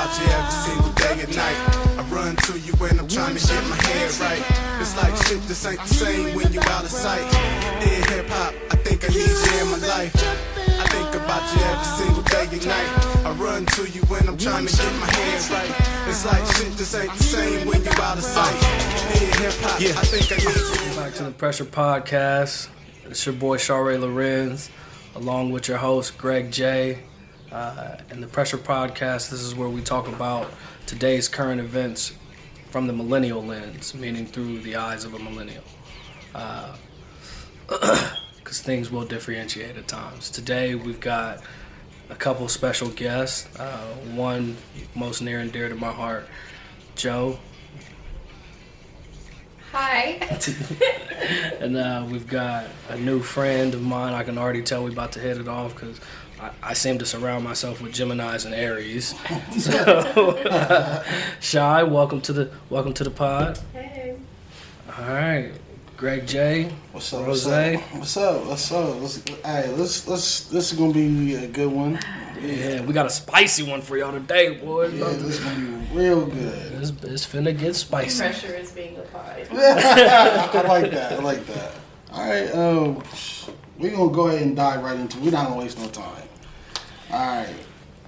about you every single day and night. I run to you when I'm trying to get my head right. It's like shit just ain't the same when you out of sight. In hip hop, I think I need you in my life. I think about you every single day and night. I run to you when I'm trying to get my head right. It's like shit just ain't the same when you out of sight. In hip hop, I think I need you. Back to the Pressure Podcast. It's your boy Share Lorenz, along with your host Greg J. In the Pressure Podcast, this is where we talk about today's current events from the millennial lens, meaning through the eyes of a millennial. Because things will differentiate at times. Today we've got a couple special guests. One most near and dear to my heart, Joe. Hi. And we've got a new friend of mine. I can already tell we're about to hit it off because I seem to surround myself with Geminis and Aries. So, Shy, welcome to the pod. Hey. All right, Greg J. What's up? Rose. What's up? This is gonna be a good one. Yeah, we got a spicy one for y'all today, boys. Yeah, this is gonna be real good. It's finna get spicy. Pressure is being applied. I like that. All right, we're gonna go ahead and dive right into it. We're not gonna waste no time. All right,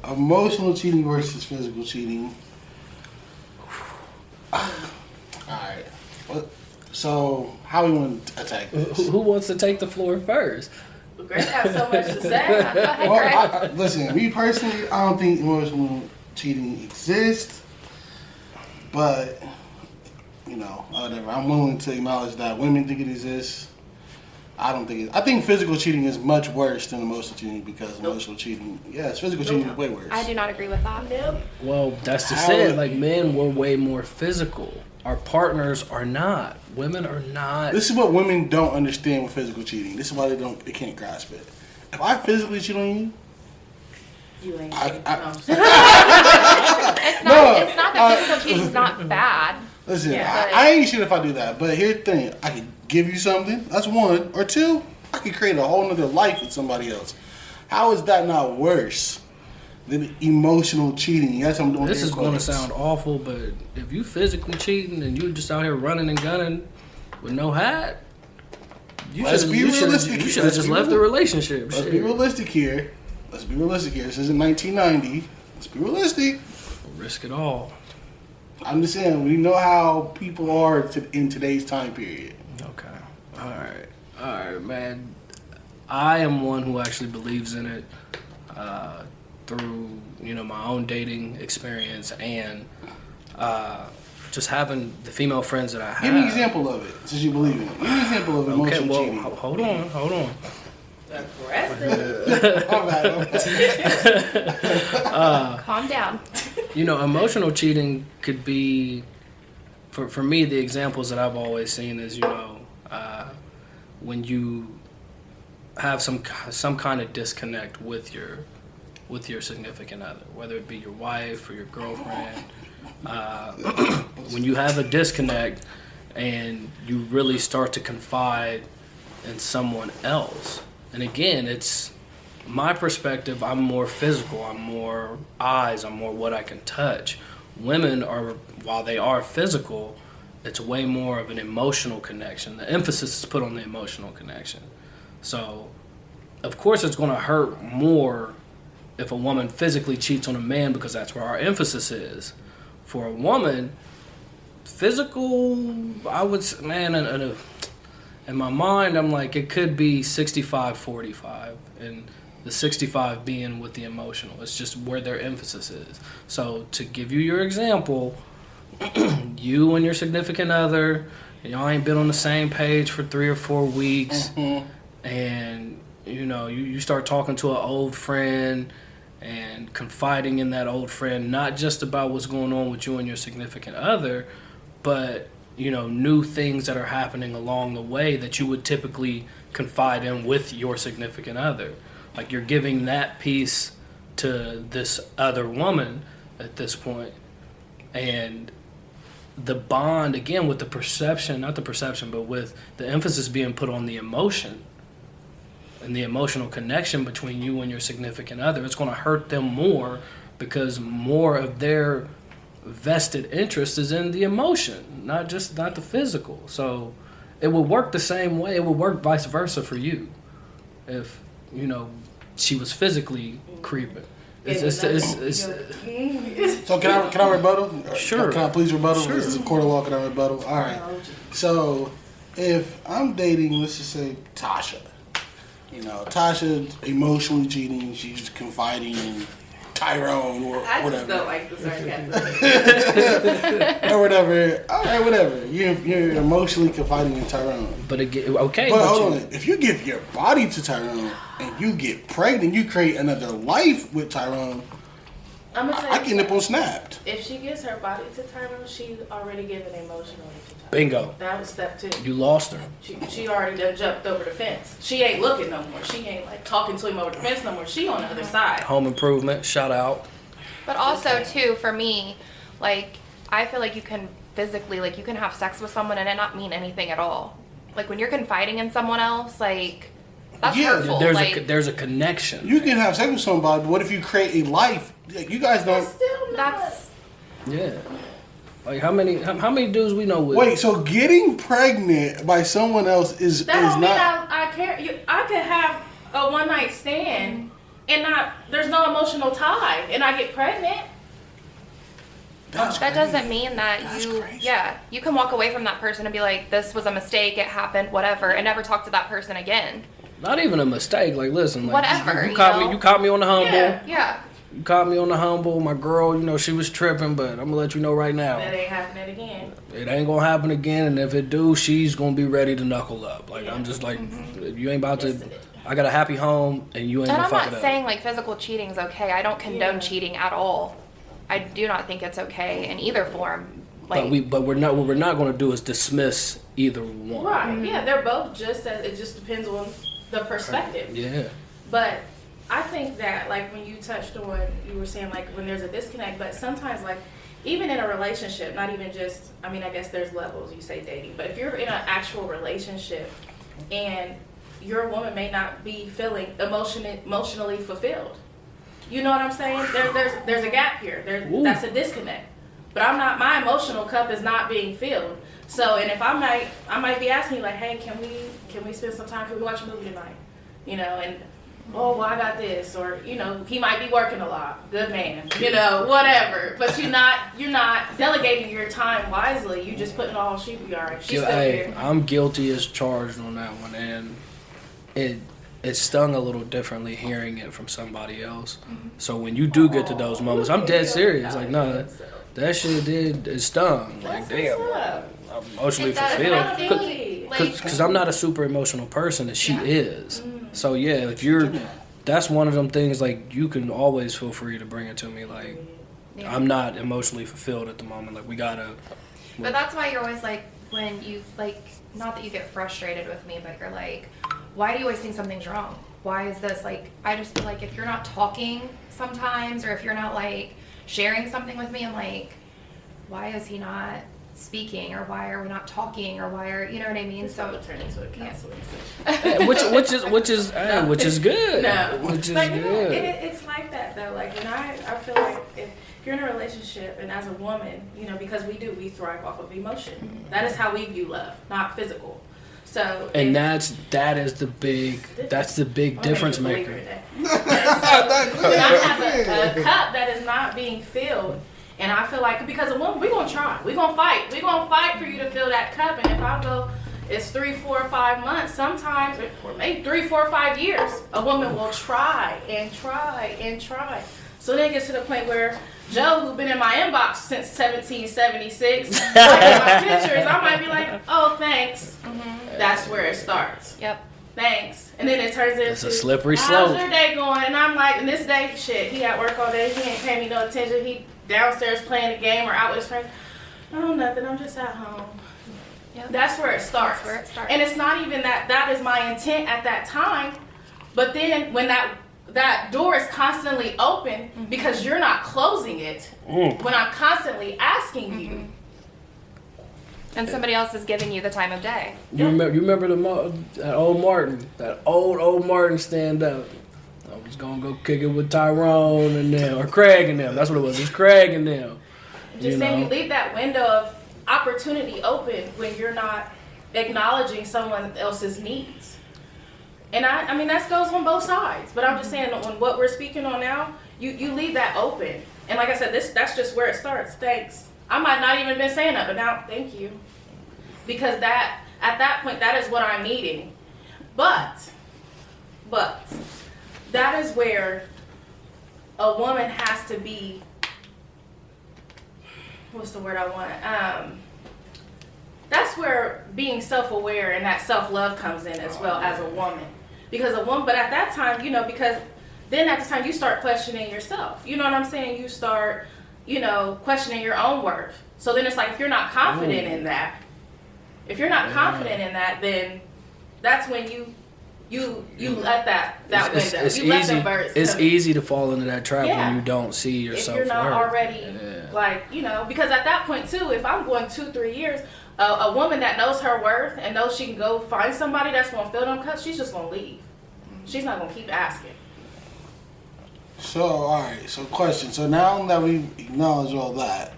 emotional cheating versus physical cheating. All right. So, how we want to attack this? Who wants to take the floor first? Greg has so much to say. Go ahead, Greg. Listen, me personally, I don't think emotional cheating exists, but whatever. I'm willing to acknowledge that women think it exists. I don't think it. I think physical cheating is much worse than emotional cheating because emotional cheating, yes, physical cheating is way worse. I do not agree with that. Nope. Well, that's just it. Like, men were way more physical. Our partners are not. Women are not. This is what women don't understand with physical cheating. This is why they can't grasp it. If I physically cheat on you, You ain't. I- It's not that physical cheating is not bad. listen, Yeah. I ain't shit if I do that. But here's the thing: I can give you something. That's one, or two. I can create a whole nother life with somebody else. How is that not worse than emotional cheating? Yes, I'm doing. This is going to quotes. sound awful, but if you physically cheating and you just out here running and gunning with no hat, you should have just left the relationship. Let's be realistic here. This isn't 1990. Let's be realistic. Risk it all. I'm just saying, we know how people are in today's time period. Okay. All right, man. I am one who actually believes in it through my own dating experience and just having the female friends that I have. Give me an example of it, since you believe in it. Give me an example of emotional cheating. Hold on. Aggressive. All right. Calm down. Emotional cheating could be, for me, the examples that I've always seen is, when you have some kind of disconnect with your significant other, whether it be your wife or your girlfriend. When you have a disconnect and you really start to confide in someone else. And again, it's my perspective. I'm more physical. I'm more eyes. I'm more what I can touch. Women are, while they are physical, it's way more of an emotional connection. The emphasis is put on the emotional connection. So, of course, it's going to hurt more if a woman physically cheats on a man because that's where our emphasis is. For a woman, physical, I would say, man, in my mind, I'm like, it could be 65-45, and the 65 being with the emotional. It's just where their emphasis is. So to give you your example, you and your significant other, y'all ain't been on the same page for 3 or 4 weeks, and you start talking to an old friend and confiding in that old friend, not just about what's going on with you and your significant other, but new things that are happening along the way that you would typically confide in with your significant other. Like, you're giving that piece to this other woman at this point. And the bond, again, with the perception, not the perception, but with the emphasis being put on the emotion and the emotional connection between you and your significant other, it's going to hurt them more because more of their vested interest is in the emotion, not the physical. So it would work the same way. It would work vice versa for you if, you know, she was physically creeping. So can I rebuttal? Sure. Can I please rebuttal? Sure. This is a court of law. Can I rebuttal? All right. So if I'm dating, let's just say Tasha. You know, Tasha's emotionally cheating. She's confiding in Tyrone or I whatever. just don't like the sarcasm. Or whatever. All right, whatever. You're emotionally confiding in Tyrone. But again, okay. But hold on. If you give your body to Tyrone and you get pregnant, you create another life with Tyrone. I'm gonna tell I you get nipple snapped. if she gives her body to Tyrone, she's already given emotionally to Tyrone. Bingo. That was step 2. You lost her. She already done jumped over the fence. She ain't looking no more. She ain't like talking to him over the fence no more. She on the other side. Home improvement. Shout out. But also, too, for me, like, I feel like you can physically, like, you can have sex with someone and it not mean anything at all. Like, when you're confiding in someone else, like, that's hurtful. There's a connection. You can have sex with somebody, but what if you create a life? Like, you guys don't. Still not. that's Yeah. Like how many dudes we know with? Wait, so getting pregnant by someone else is That don't mean not. I care. I could have a one night stand and there's no emotional tie, and I get pregnant. That's that crazy. doesn't mean that That's you, crazy. yeah, you can walk away from that person and be like, this was a mistake, it happened, whatever, and never talk to that person again. Not even a mistake. Like, listen, like, Whatever, You you caught know? me. You caught me on the humble. Yeah. Yeah. You caught me on the humble. My girl, you know, she was tripping, but I'm gonna let you know right now, That ain't happening again. it ain't gonna happen again. And if it do, she's gonna be ready to knuckle up. Like, I'm just like, you ain't about to. Yes, it is. I got a happy home, and you ain't And gonna I'm fuck not it up. saying like physical cheating's okay. I don't condone Yeah. cheating at all. I do not think it's okay in either form. Like, But we're not. What we're not gonna do is dismiss either one. Right. Yeah, they're both just as, it just depends on the perspective. Yeah. But I think that, like, when you touched on, you were saying, like, when there's a disconnect, but sometimes, like, even in a relationship, not even just, I mean, I guess there's levels, you say dating, but if you're in an actual relationship and your woman may not be feeling emotionally fulfilled, you know what I'm saying? There's a gap here. Ooh. That's a disconnect. But my emotional cup is not being filled. So, and if I might be asking you, like, hey, can we spend some time? Can we watch a movie tonight? You know, and oh, well, I got this, or, you know, he might be working a lot. Good man, you know, whatever. But you're not delegating your time wisely. You just putting all, she'll be all right. She's still Hey, here. I'm guilty as charged on that one, and it stung a little differently hearing it from somebody else. So when you do get to those moments, I'm dead serious. Like, no, that shit it stung. Like, damn, I'm emotionally It does. fulfilled. Accountability. Because I'm not a super emotional person, and she is. So yeah, if you're, that's one of them things. Like, you can always feel free to bring it to me. Like, yeah. I'm not emotionally fulfilled at the moment. Like, we gotta. But that's why you're always like, when you, like, not that you get frustrated with me, but you're like, why do you always think something's wrong? Why is this, like, I just feel like if you're not talking sometimes, or if you're not, like, sharing something with me, I'm like, why is he not speaking, or why are we not talking, or why are, you know what I mean? So So, it turned into a counseling Hey, which is good. No, Which is but you know, good. it's like that though. Like, when I feel like if you're in a relationship, and as a woman, you know, because we thrive off of emotion. That is how we view love, not physical. So, And if- that is the big difference I'm gonna make you maker. a believer in that. So, when I have a cup that is not being filled, and I feel like, because a woman, we're gonna try, we're gonna fight for you to fill that cup. And if I go, it's 3, 4, 5 months, sometimes, or maybe 3, 4, 5 years, a woman will try and try and try. So then it gets to the point where Joe, who's been in my inbox since 1776, looking at my pictures, I might be like, oh, thanks. That's where it starts. yep. Thanks. And then it turns into, It's a slippery how's slope. your day going? And I'm like, and this day, shit, he at work all day, he ain't paying me no attention, he downstairs playing a game or out with his friends. Oh, nothing, I'm just at home. Yep. That's where it starts. That's where it starts. And it's not even that is my intent at that time. But then when that door is constantly open because you're not closing it, when I'm constantly asking you, And somebody else is giving you the time of day. You remember that old Martin stand up. I was gonna go kick it with Tyrone and them, or Craig and them. That's what it was. It's Craig and them. Just saying, you leave that window of opportunity open when you're not acknowledging someone else's needs. And I mean, that goes on both sides. But I'm just saying, on what we're speaking on now, you leave that open. And like I said, that's just where it starts. Thanks. I might not even been saying that, but now, thank you. Because that, at that point, that is what I'm needing. But, that is where a woman has to be, what's the word I want? That's where being self-aware and that self-love comes in as well as a woman. Because a woman, but at that time, you know, because then at the time you start questioning yourself. You know what I'm saying? You start, you know, questioning your own worth. So then it's like, if you're not confident in that, then that's when you let that window. You let the birds come. It's easy to fall into that trap when you don't see yourself. If you're not already, like, you know, because at that point too, if I'm going 2-3 years, a woman that knows her worth and knows she can go find somebody that's going to fill them cups, she's just going to leave. She's not going to keep asking. So, alright, so question. So now that we acknowledge all that,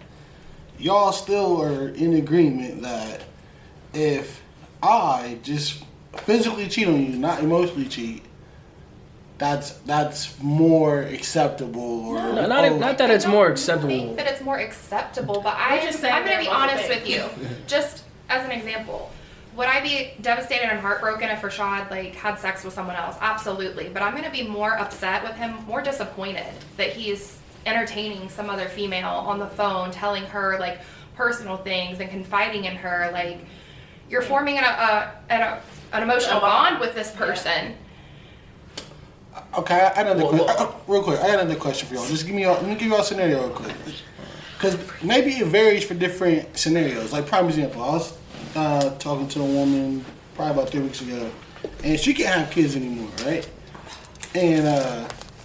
y'all still are in agreement that if I just physically cheat on you, not emotionally cheat, that's more acceptable, or not that it's more acceptable. I think that it's more acceptable, but I'm going to be honest with you. Just as an example, would I be devastated and heartbroken if Rashad like had sex with someone else? Absolutely, but I'm going to be more upset with him, more disappointed that he's entertaining some other female on the phone, telling her like personal things and confiding in her. Like, you're forming an emotional bond with this person. Okay, I got real quick. I got another question for y'all. Just let me give y'all a scenario real quick, because maybe it varies for different scenarios. Like, prime example, I was talking to a woman probably about 3 weeks ago, and she can't have kids anymore, right? And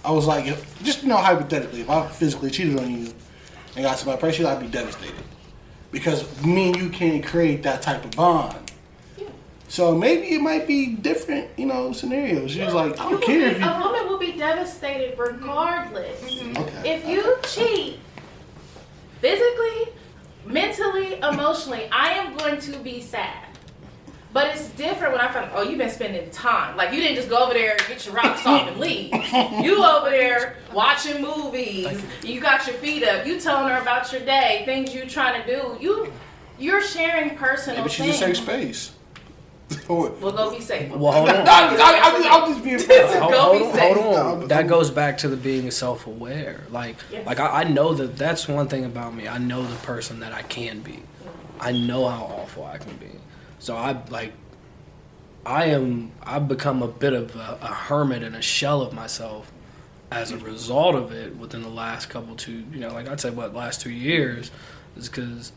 I was like, just hypothetically, if I physically cheated on you and got somebody pregnant, I'd be devastated, because me and you can't create that type of bond. So maybe it might be different, scenarios. She's like, I don't care if you... A woman will be devastated regardless. Mm-hmm. Okay. If you cheat, physically, mentally, emotionally, I am going to be sad. But it's different when I find, you've been spending time. Like, you didn't just go over there and get your rocks off and leave. You over there watching movies. You got your feet up. You telling her about your day, things you trying to do. You're sharing personal Maybe things. she's a safe space. Well, go be safe. Well, hold on. I'm just being Hold on. That goes back to the being self-aware. Like I know that's one thing about me. I know the person that I can be. I know how awful I can be. So I've become a bit of a hermit and a shell of myself as a result of it within the last last 2 years, is because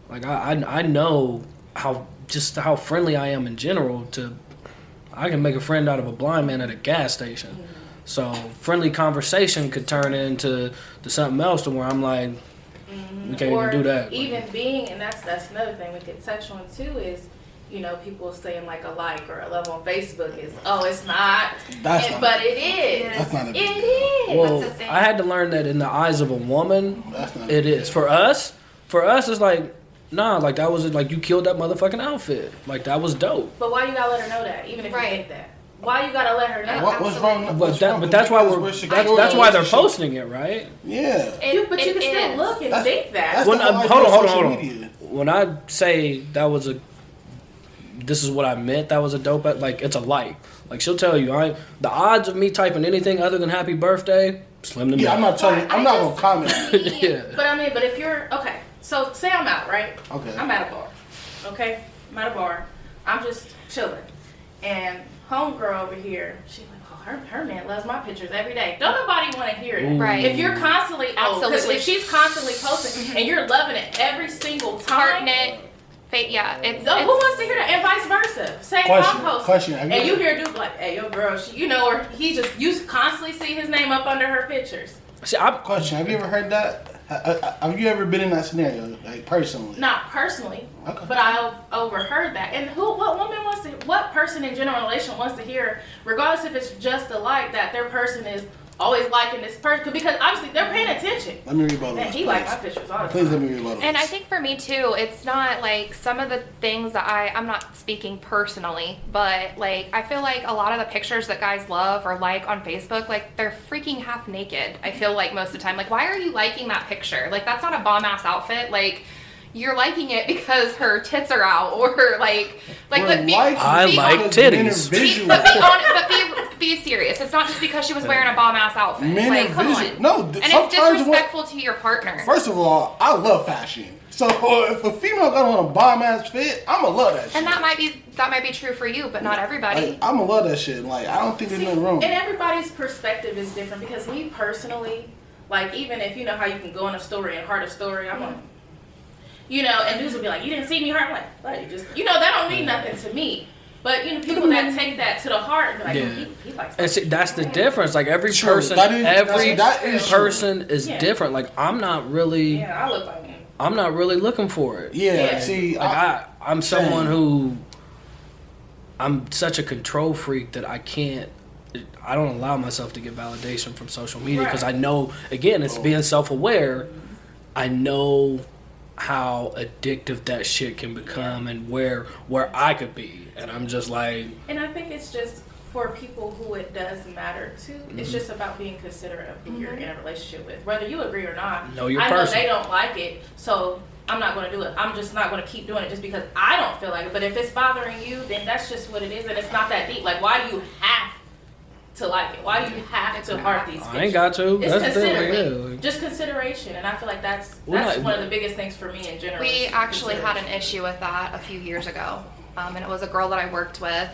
I know how friendly I am in general. I can make a friend out of a blind man at a gas station. Mm-hmm. So friendly conversation could turn into something else to where I'm like, we can't even do that. Even being, and that's another thing we could touch on too, is people saying like a like or a love on Facebook is, it's not, but it is. That's not a big deal. It is. Well, I had to learn that in the eyes of a woman, it is. For us, it's like, nah, like that was like you killed that motherfucking outfit. Like that was dope. But why you gotta let her know that, even if you think that? Why you gotta let her know? What's wrong? But that's why that's why they're posting it, right? Yeah. You can still look and think that. Hold on. When I say this is what I meant, that was a dope. Like it's a like. Like she'll tell you, the odds of me typing anything other than happy birthday, slim to me. Yeah, I'm not telling you. I'm not gonna comment. Yeah. But if you're okay. So say I'm out, right? Okay. I'm at a bar. Okay? I'm at a bar. I'm just chilling. And homegirl over here, she's like, her man loves my pictures every day. Don't nobody want to hear it. Right. If you're constantly, because if she's constantly posting and you're loving it every single time. Who wants to hear that? And vice versa. Say I'm posting. And you hear a dude like, hey, your girl, or you constantly see his name up under her pictures. See, question, have you ever heard that? Have you ever been in that scenario, like personally? Not personally, Okay. but I overheard that. And what person in general relation wants to hear, regardless if it's just a like, that their person is always liking this person, because obviously they're paying attention. Let me rebuttal. And this, he please. liked my pictures all the Please let time. me rebuttal. And I this. think for me too, it's not like some of the things that I'm not speaking personally, but like I feel like a lot of the pictures that guys love or like on Facebook, like they're freaking half naked. I feel like most of the time, like why are you liking that picture? Like that's not a bomb ass outfit. Like you're liking it because her tits are out, or like We're but be, liking I be like because honest. men are titties. visual. But be serious. It's not just because she was wearing a bomb ass outfit. Men like, are come visual. on. No, And it's sometimes disrespectful to your partner. First of all, I love fashion. So if a female got on a bomb ass fit, I'ma love that shit. And that might be true for you, but not everybody. Like, I'ma love that shit. Like I don't think there's nothing wrong. And everybody's perspective is different, because me personally, like even if you know how you can go in a story and heart a story, I'm like, you know, and dudes will be like, you didn't see me heart, I'm like, what, you just, you know, that don't mean nothing to me. But you know, people that take that to the heart, be like, Yeah. he likes And see, that's the difference. Like every True. person, That is- every that is true. person is Yeah. different. Like I'm not really, Yeah, I look like him. I'm not really looking for it. Yeah, Yeah. see, Like I'm someone Same. who, I'm such a control freak that I don't allow myself to get validation from social media, because Right. I know, again, it's being self-aware. I know how addictive that shit can become, and where I could be, and I'm just like, And I think it's just for people who it does matter to. It's just about being considerate of who you're in a relationship with, whether you agree or not. Know your I person. know they don't like it, so I'm not going to do it. I'm just not going to keep doing it just because I don't feel like it. But if it's bothering you, then that's just what it is, and it's not that deep. Like, why do you have to like it? Why do you have to heart these pictures? I ain't got to. It's That's the thing. considerate. Like, Just consideration, and I feel like that's Well, not- one of the biggest things for me in general. We is actually had an consideration. issue with that a few years ago, and it was a girl that I worked with,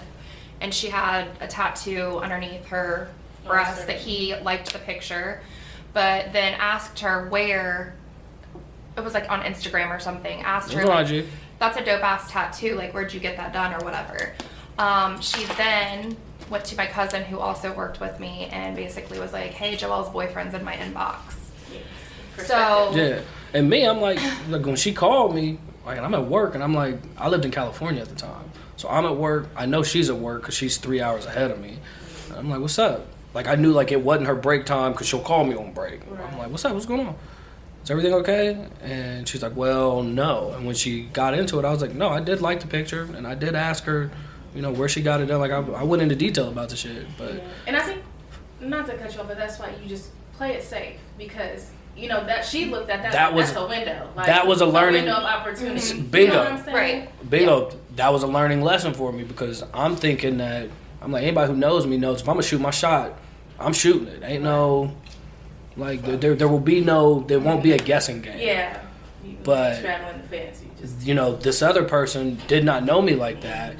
and she had a tattoo underneath her breast that he liked the picture, but then asked her where. It was like on Instagram or something. Asked her, It's on like, IG. that's a dope ass tattoo. Like, where'd you get that done or whatever? She then went to my cousin who also worked with me and basically was like, hey, Joelle's boyfriend's in my inbox. So Yeah, and me, I'm like when she called me, like I'm at work, and I'm like, I lived in California at the time, so I'm at work. I know she's at work because she's 3 hours ahead of me. And I'm like, what's up? Like I knew like it wasn't her break time because she'll call me on break. I'm like, what's up? What's going on? Is everything okay? And she's like, well, no. And when she got into it, I was like, no, I did like the picture, and I did ask her, you know, where she got it done. Like I went into detail about the shit, but Yeah. And I think, not to cut you off, but that's why you just play it safe, because you know that she looked at that. That was- that's a window. Like, that was a learning- window of opportunity. Bingo. You know what I'm saying? Right. bingo, that was a learning lesson for me, because I'm thinking that I'm like, anybody who knows me knows if I'm gonna shoot my shot, I'm shooting it. Ain't no like there won't be a guessing game. Yeah. You But- straddling the fence. You just You know, this other person did not know me like that,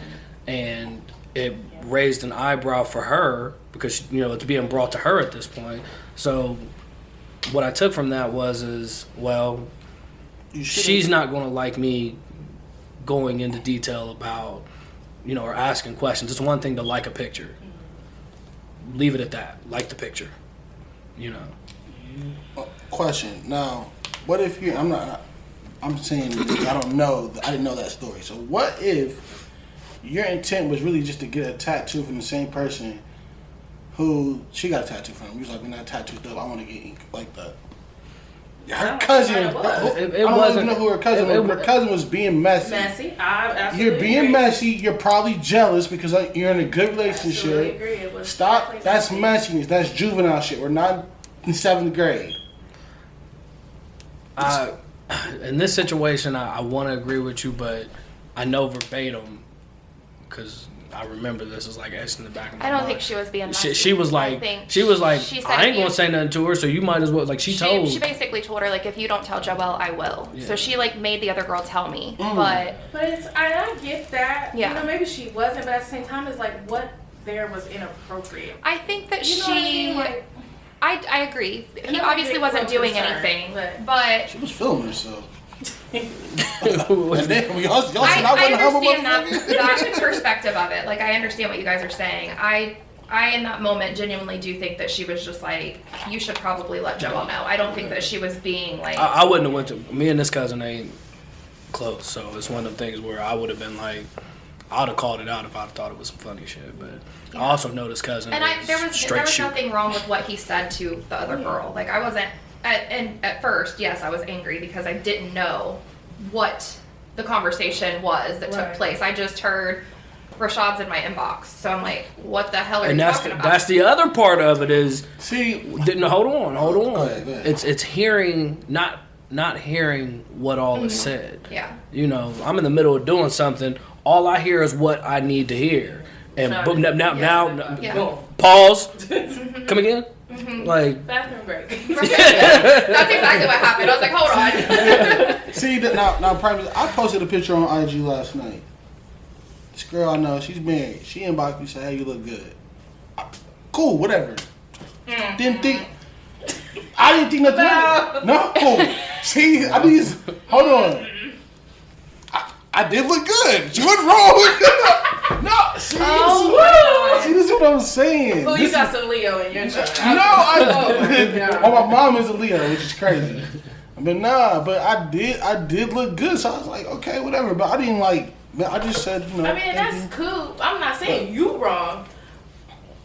and it raised an eyebrow for her because, you know, it's being brought to her at this point. So what I took from that is, well, You should've- she's not going to like me going into detail about, you know, or asking questions. It's one thing to like a picture. Leave it at that. Like the picture. You know. Question. Now, what if you? I'm saying this, I don't know. I didn't know that story. So what if your intent was really just to get a tattoo from the same person who she got a tattoo from? You was like, "When that tattoo's dope, I want to get ink like that." Her cousin. It was. It I don't wasn't- even know who her cousin was. Her cousin was being messy. messy. I absolutely You're being agree. messy. You're probably jealous because you're in a good Absolutely relationship. agree. It was Stop. definitely That's messy. messiness. That's juvenile shit. We're not in 7th grade. In this situation, I want to agree with you, but I know verbatim because I remember this is like etched in the back of my I don't mind. think she was being messy. She was I like, think she was like, she said I ain't you- gonna say nothing to her, so you might as well. Like she told. She basically told her, like, if you don't tell Joelle, I will. Yeah. So she, like, made the other girl tell me. Mm. But But I get that. Yeah. You know, maybe she wasn't, but at the same time, it's like what there was inappropriate. I think that You know what I mean? Like, I agree. He And I'm obviously big wasn't girl doing concerned, anything. but- But She was filming herself. And then y'all said I I wasn't humble understand motherfucker? that perspective of it. Like, I understand what you guys are saying. I I, in that moment, genuinely do think that she was just like, you should probably let Joel know. I don't think that she was being like... I wouldn't have went to... Me and this cousin ain't close, so it's one of the things where I would have been like... I would have called it out if I thought it was some funny shit, but I also know this cousin and there was shooting. nothing wrong with what he said to the other girl. Like, I wasn't... at first, yes, I was angry because I didn't know what the conversation was that took place. I just heard... Rashad's in my inbox, so I'm like, what the hell are you talking about? That's the other part of it is. See, hold on. Go ahead. It's hearing, not hearing what all is said. Yeah. You know, I'm in the middle of doing something. All I hear is what I need to hear, and boom, now, pause. Come again. Like bathroom break. That's exactly what happened. I was like, hold on. See, now, I posted a picture on IG last night. This girl I know, she's married. She inboxed me and said, hey, you look good. Cool, whatever. I didn't think nothing of it. No. See, hold on. I did look good. She wasn't wrong. No, see, see, this is what I'm saying. Well, you got some Leo in your chart. No, I oh, my mom is a Leo, which is crazy. But I did look good. So I was like, okay, whatever. But I didn't like... Man, I just said, you know. I mean, that's cool. I'm not saying you wrong.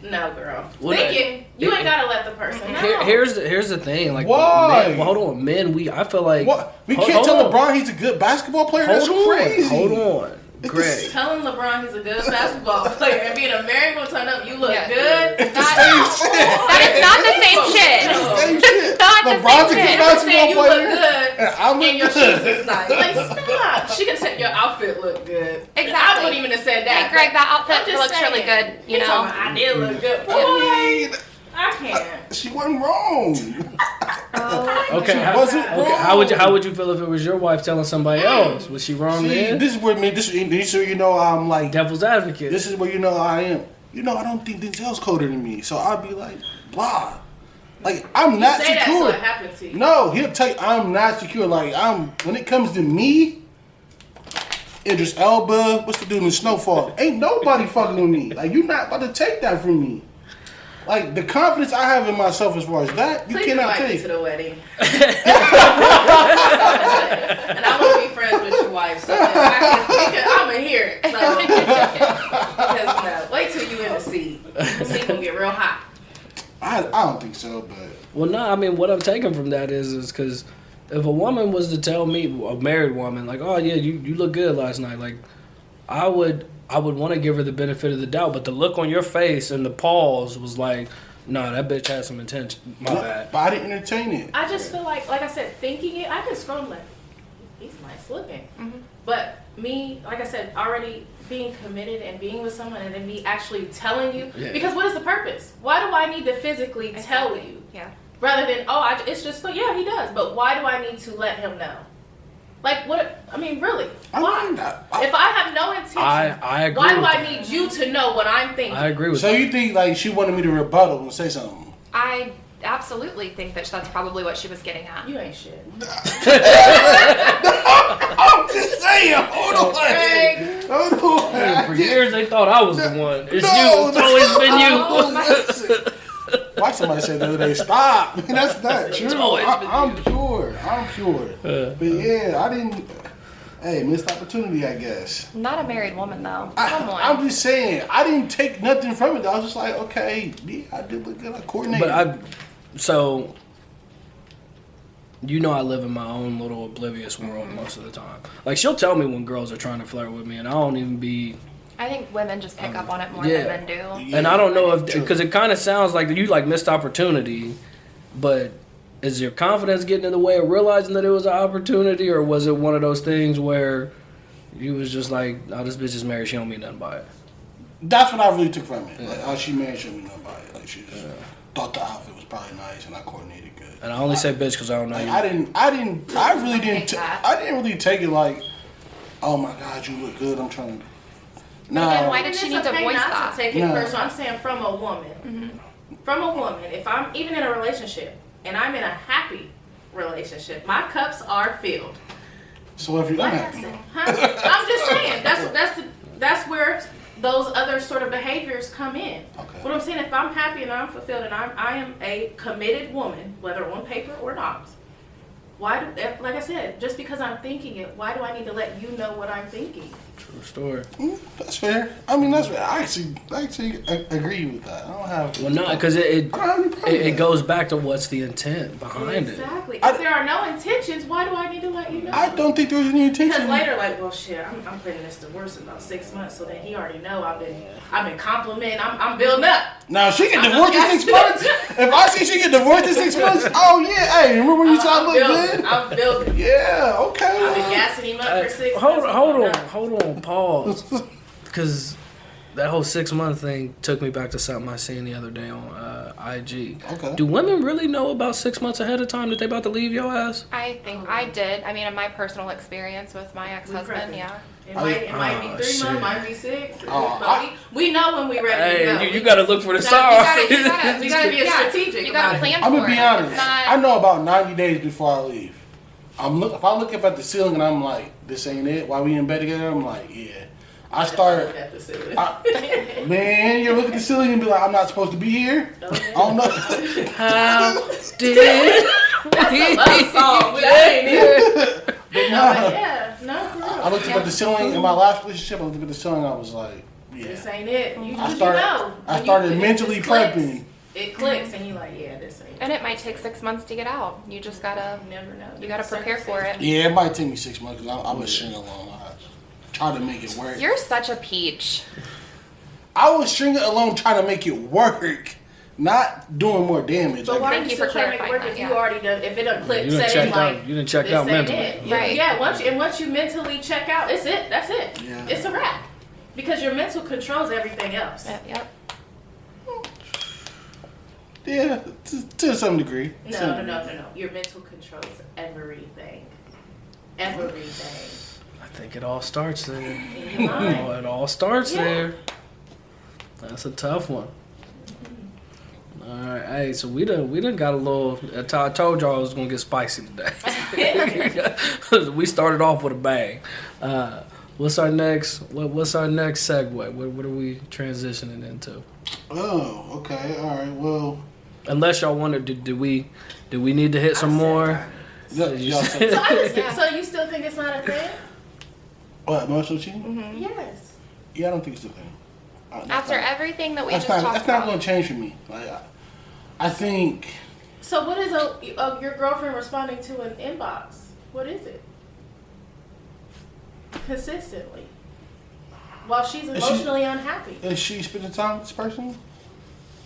No, girl. Well, Thinking you ain't gotta let the person know. Here's the thing. Like, why? Hold on, men. I feel like we can't tell LeBron he's a good basketball player. That's crazy. Hold on. Greg. Telling LeBron he's a good basketball player and being a married woman turn up, you look good. That is not the same shit. Not LeBron's a good basketball player. You look good. And your shoes is nice. Like, stop. She could say your outfit look good. Exactly. I wouldn't even have said that. Hey, Greg, that outfit looks really good. You know, I did look good. Boy, I can't. She wasn't wrong. Okay. She wasn't wrong. How would you feel if it was your wife telling somebody else? Was she wrong then? This is where this so you know I'm like devil's advocate. This is where you know I am. You know I don't think Denzel's colder than me, so I'd be like blah. Like I'm not say secure. That so it happened to you. No, he'll tell you I'm not secure. Like when it comes to me, Idris Elba, what's the dude in Snowfall? Ain't nobody fucking with me. Like you're not about to take that from me. Like the confidence I have in myself as far as that, you cannot take. Me to the wedding. And I want to be friends with your wife, so I'm gonna hear it. So, because no, wait till you in the seat. The seat gonna get real hot. I don't think so, but well, no. I mean, what I'm taking from that is because if a woman was to tell me, a married woman, like, oh yeah, you look good last night, like I would want to give her the benefit of the doubt, but the look on your face and the pause was like, no, that bitch had some intention. My bad. But I didn't entertain it. I just feel like I said, thinking it, I can scroll like, he's nice looking. Mm-hmm. But me, like I said, already being committed and being with someone and then me actually telling you, because what is the purpose? Why do I need to physically tell you? Yeah. Rather than, it's just, yeah, he does. But why do I need to let him know? Like, what? I mean, really? Why? If I have no intention, I agree. Why do I need you to know what I'm thinking? I agree with so that. You think, like, she wanted me to rebuttal and say something? I absolutely think that's probably what she was getting at. You ain't shit. I'm just saying. Hold on. For years, they thought I was the one. It's you. It's always been you. Why somebody said the other day, stop. That's not true. I'm pure. But yeah, I didn't. Hey, missed opportunity, I guess. Not a married woman, though. Come on. I'm just saying, I didn't take nothing from it. I was just like, okay, yeah, I did look good. I coordinated. But so, you know, I live in my own little oblivious world most of the time. Like, she'll tell me when girls are trying to flirt with me, and I don't even be. I think women just pick up on it more than men do. Yeah. And I don't know if, because it kind of sounds like you like missed opportunity, but is your confidence getting in the way of realizing that it was an opportunity, or was it one of those things where you was just like, oh, this bitch is married, she don't mean nothing by it? That's what I really took from it. Like, oh, she married, she don't mean nothing by it. Like, she just thought the outfit was probably nice, and I coordinated good. And I only say bitch because I don't know like, you. I didn't really take it like, oh my God, you look good, I'm trying to. No. Then why did she need to voice that? To take it personal. I'm saying from a woman. Mm-hmm. From a woman. If I'm even in a relationship and I'm in a happy relationship, my cups are filled. So if you're unhappy, I'm just saying that's where those other sort of behaviors come in. Okay. What I'm saying, if I'm happy and I'm fulfilled and I am a committed woman, whether on paper or not, why do, like I said, just because I'm thinking it, why do I need to let you know what I'm thinking? True story. That's fair. I mean, that's fair. I actually agree with that. I don't have. Well, no, because I don't have any problem with it that. goes back to what's the intent behind it. Exactly. If there are no intentions, why do I need to let you know? I don't think there's any intention. Because later, like, well, shit, I'm planning this divorce in about 6 months, so then he already know I've been complimenting, I'm building up. Now she get divorced in 6 months. If I see she get divorced in 6 months, oh yeah, hey, remember when you saw I look good? I'm building. Yeah, okay. I've been gassing him up for 6 Hold months. on, pause. Because that whole 6 month thing took me back to something I seen the other day on IG. Okay. Do women really know about 6 months ahead of time that they about to leave your ass? I think I did. I mean, in my personal experience with my ex-husband, yeah. It might be 3 shit. months, might be 6. Oh, But we know when we're ready to go. Hey, you gotta look for the You signs. gotta be strategic You gotta about it. plan I'm for gonna be it. honest. It's not, I know about 90 days before I leave. If I look up at the ceiling and I'm like, this ain't it. While we in bed together, I'm like, yeah. I start. At the ceiling. Man, you look at the ceiling and be like, I'm not supposed to be here. I don't know. How did Love song, but I ain't here. But No, nah. but yeah, no, for real. I looked up at the ceiling in my last relationship. I looked up at the ceiling. I was like, This yeah. ain't it. You I know. started When it mentally just clicks, prepping. It clicks, and you're like, yeah, this ain't it. and it might take 6 months to get out. You just gotta, You never know. you gotta prepare for it. Yeah, it might take me 6 months because I was stringing along. I tried to make it work. You're such a peach. I was stringing along trying to make it work, not doing more damage. But why Thank are you you for still trying to make it work clarifying if that, you already done, if it done clicked, You done set in checked like, out. You done checked this out ain't mentally. it. Right. Yeah, once you mentally check out, it's it. That's it. Yeah. It's a wrap. Because your mental controls everything else. Yep. Yeah, to some degree. No. Your mental controls everything. Everything. I think it all starts there. In your mind. It all starts Yeah. there. That's a tough one. All right, hey, so we done got a little. I told y'all I was gonna get spicy today. We started off with a bang. What's our next segue? What are we transitioning into? Oh, okay, all right. Well, Unless y'all wonder, do we need to hit some more? y'all So, so you still think it's not a thing? what, emotional cheating? Yes. Yeah, I don't think it's a thing. After everything that we That's just not. talked That's not about. going to change for me. Like, I think. So what is your girlfriend responding to an inbox? What is it? Consistently. While she's emotionally unhappy. Is she spending time with this person?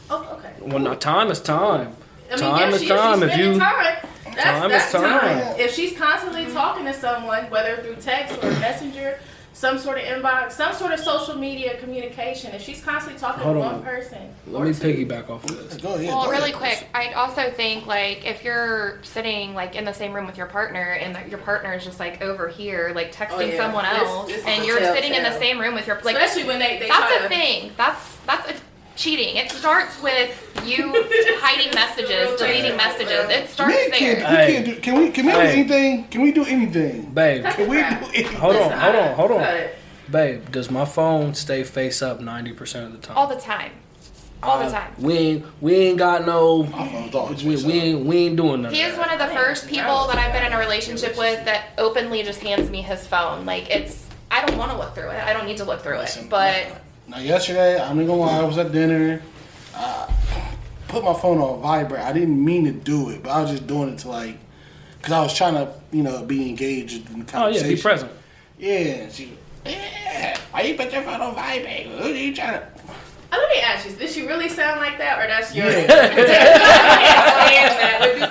Oh, okay. Well, no, time is time. I mean, Time yeah, is time. If If you time, that's is time. time. If she's constantly talking to someone, whether through text or messenger, some sort of inbox, some sort of social media communication, if she's constantly talking Hold to on. one person, let or me two, piggyback off of this. Go ahead. Well, go really ahead. quick, I also think like if you're sitting like in the same room with your partner and your partner is just like over here like texting Oh, yeah. someone This- else this is and a you're sitting in the telltale. same room with your like especially when they that's try a to, thing. That's a cheating. It starts with you hiding messages, deleting messages. It starts Men there. can't. Can we do Hey. anything? Can we do anything? Babe, Can we do anything? hold on. Cut it. Babe, does my phone stay face up 90% of the time? All the time. All the time. We ain't got no. My phone's always We face up. ain't doing nothing. He is one of the first people that I've been in a relationship with that openly just hands me his phone. Like I don't want to look through it. I don't need to look through it. Listen, But now yesterday, I'm not gonna lie, I was at dinner. Put my phone on vibrate. I didn't mean to do it, but I was just doing it to like, cause I was trying to, be engaged in the Oh conversation. yeah, be present. Yeah, and she, why you put your phone on vibrate? Who are you trying to? Let me ask you, did she really sound like that, or that's your? Yeah.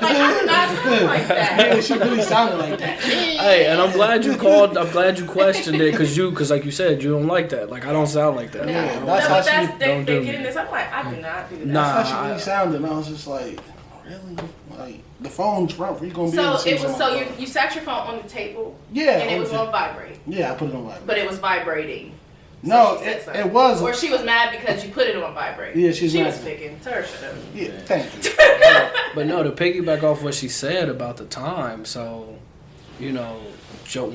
I do not sound like that. Yeah, she really sounded like that. Hey, and I'm glad you called. I'm glad you questioned it, cause like you said, you don't like that. Like I don't sound like that. Yeah, No, that's but how that's she. they don't do get in me. this. I'm like, I do not do that. Nah. That's how she really sounded. And I was just like, really? Like the phone's front. You gonna be able So to see it was. what's So on you my phone. you sat your phone on the table. Yeah, And it on was the on vibrate, Yeah, I put it on vibrate. but it was vibrating. No, she said it something. wasn't. Or she was mad because you put it on vibrate. Yeah, she's she mad. was picking. Tell her shut up. Yeah, thank you. But no, to piggyback off what she said about the time. So, Joe,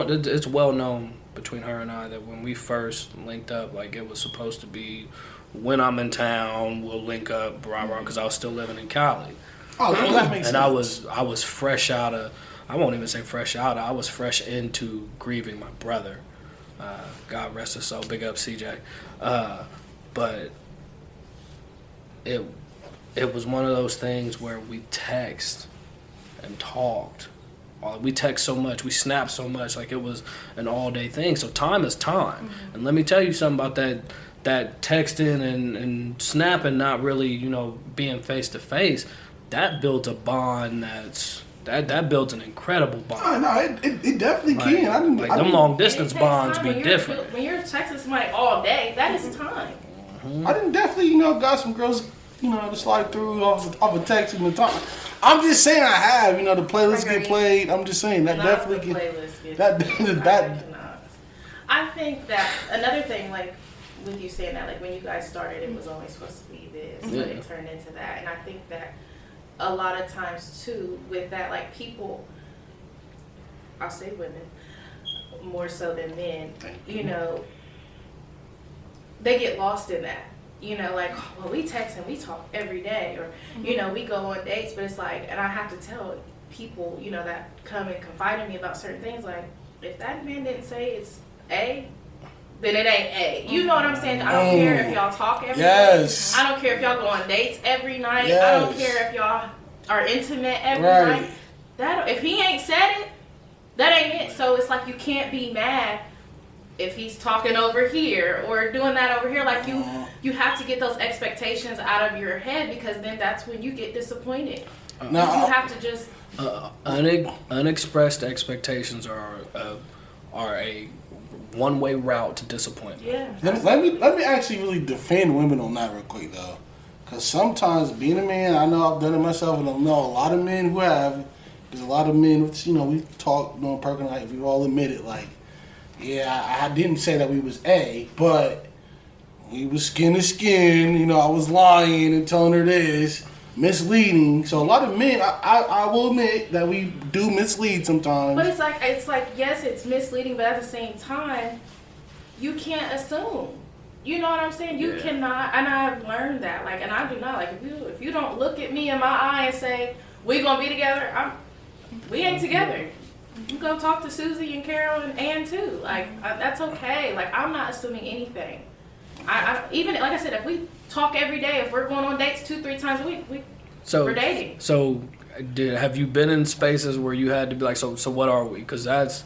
it's well known between her and I that when we first linked up, like it was supposed to be when I'm in town, we'll link up, because I was still living in Cali. Oh, well, that makes And sense. I was fresh out of, I won't even say fresh out, I was fresh into grieving my brother. God rest his soul, big up CJ. But it was one of those things where we text and talked. We text so much, we snap so much, like it was an all-day thing. So time is time. Mm-hmm. And let me tell you something about that texting and snapping, not really, being face-to-face. That built a bond that builds an incredible bond. Oh, no, it definitely can. Them long-distance bonds be different. When you're texting somebody all day, that is time. I didn't definitely, got some girls, to slide through off a text in the time. I'm just saying I have, the playlists get played. I'm just saying that definitely get that. I think that another thing, like with you saying that, like when you guys started, it was always supposed to be this, but it turned into that, and I think that a lot of times too with that, like people, I'll say women more so than men, they get lost in that. Like, well, we text and we talk every day, or, we go on dates, but it's like, and I have to tell people, that come and confide in me about certain things, like, if that man didn't say it's A, then it ain't A. You know what I'm saying? I don't care if y'all talk every day. I don't care if y'all go on dates every night. I don't care if y'all are intimate every night. That, if he ain't said it, that ain't it. So it's like you can't be mad if he's talking over here or doing that over here. Like you have to get those expectations out of your head, because then that's when you get disappointed. You have to just unexpressed expectations are a one-way route to disappointment. Yeah. Let me actually really defend women on that real quick though, because sometimes being a man, I know I've done it myself, and I know a lot of men who have. There's a lot of men, we talk during Perk Night, we all admit it, like, yeah, I didn't say that we was A, but we was skin to skin. I was lying and telling her this, misleading. So a lot of men, I will admit that we do mislead sometimes. But it's like yes, it's misleading, but at the same time, you can't assume. You know what I'm saying? You cannot, and I've learned that. Like, and I do not. Like, if you don't look at me in my eye and say we gonna be together, we ain't together. You go talk to Susie and Carol and Ann too. Like, that's okay. Like, I'm not assuming anything. I even, like I said, if we talk every day, if we're going on dates 2-3 times a week, we're dating. So, have you been in spaces where you had to be like, so what are we? Because that's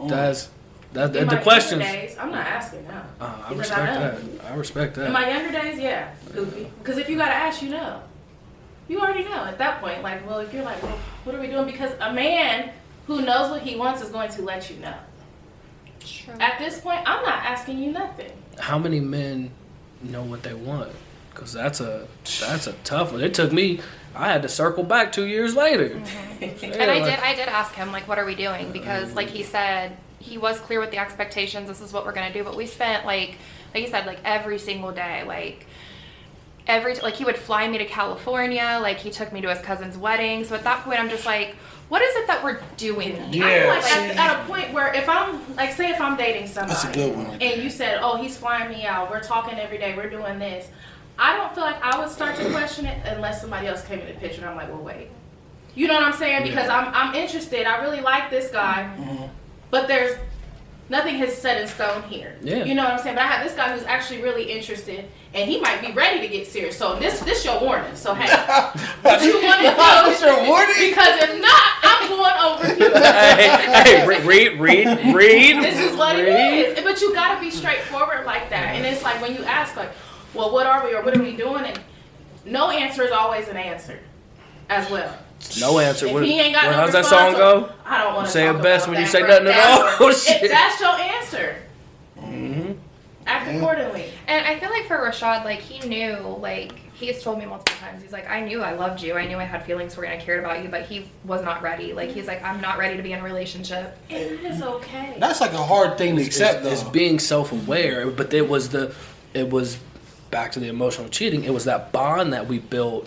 the question. I'm not asking now. I respect that. In my younger days, yeah, goofy. Because if you gotta ask, you already know at that point. Like, well, if you're like, well, what are we doing? Because a man who knows what he wants is going to let you know. True. At this point, I'm not asking you nothing. How many men know what they want? Because that's a tough one. It took me. I had to circle back 2 years later. Mm-hmm. And I did ask him, like, what are we doing? Because, like he said, he was clear with the expectations. This is what we're gonna do. But we spent like he said, like every single day, like he would fly me to California. Like, he took me to his cousin's wedding. So at that point, I'm just like, what is it that we're doing? Yeah. I feel like at a point where if I'm, like, say if I'm dating somebody. That's a good one. And you said, oh, he's flying me out. We're talking every day. We're doing this. I don't feel like I would start to question it unless somebody else came in the picture and I'm like, well, wait. You know what I'm saying? Because I'm interested. I really like this guy. Mm-hmm. But nothing has set in stone here. Yeah. You know what I'm saying? But I have this guy who's actually really interested, and he might be ready to get serious. So this your warning. So hey, what you want to do? This your warning? Because if not, I'm going over here. hey, read. This is what it is. But you gotta be straightforward like that. And it's like when you ask, like, well, what are we or what are we doing? And no answer is always an answer, as well. No answer. If he ain't got no how's that response, song go? I don't want to say talk it best about when you that, say bro. nothing at all. If that's your answer. Mm-hmm. Act accordingly. And I feel like for Rashad, like, he knew, like, he's told me multiple times, he's like, I knew I loved you. I knew I had feelings for you and I cared about you, but he was not ready. Like, he's like, I'm not ready to be in a relationship. It is okay. That's like a hard thing to accept, though. It's being self-aware, but it was back to the emotional cheating. It was that bond that we built,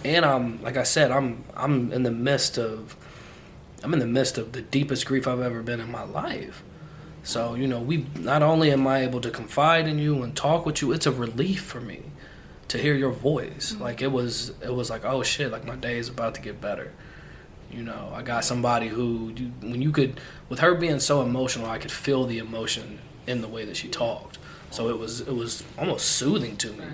and like I said, I'm in the midst of the deepest grief I've ever been in my life. So, you know, we not only am I able to confide in you and talk with you, it's a relief for me to hear your voice. Like it was like, oh shit, like my day is about to get better. You know, I got somebody who, with her being so emotional, I could feel the emotion in the way that she talked. So it was almost soothing to me.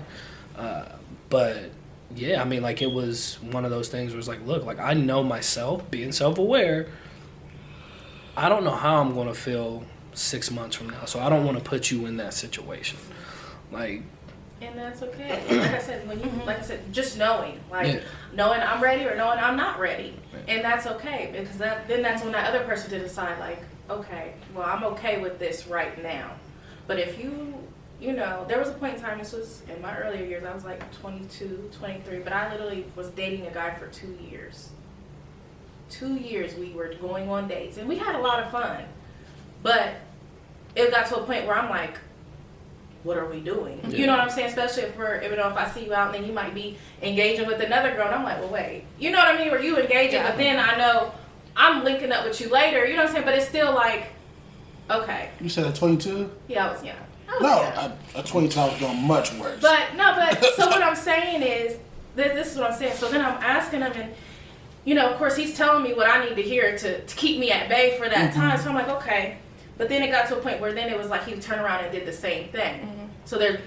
But yeah, I mean, like it was one of those things where it's like, look, like I know myself, being self-aware, I don't know how I'm going to feel 6 months from now. So I don't want to put you in that situation. Like, and that's okay. Like I said, like I said, just knowing I'm ready or knowing I'm not ready, and that's okay because then that's when that other person to decide like, okay, well I'm okay with this right now. But if you know, there was a point in time, this was in my earlier years, I was like 22, 23, but I literally was dating a guy for 2 years. 2 years we were going on dates and we had a lot of fun, but it got to a point where I'm like, what are we doing? Yeah. You know what I'm saying? Especially if I see you out and then you might be engaging with another girl and I'm like, well, wait. You know what I mean? Or you engaging, but then I know I'm linking up with you later. You know what I'm saying? But it's still like, okay. You said at 22? Yeah, I was young. At 22 I was doing much worse. But so what I'm saying is, this is what I'm saying. So then I'm asking him and, you know, of course he's telling me what I need to hear to keep me at bay for that time. So I'm like, okay. But then it got to a point where then it was like he would turn around and did the same thing. So there's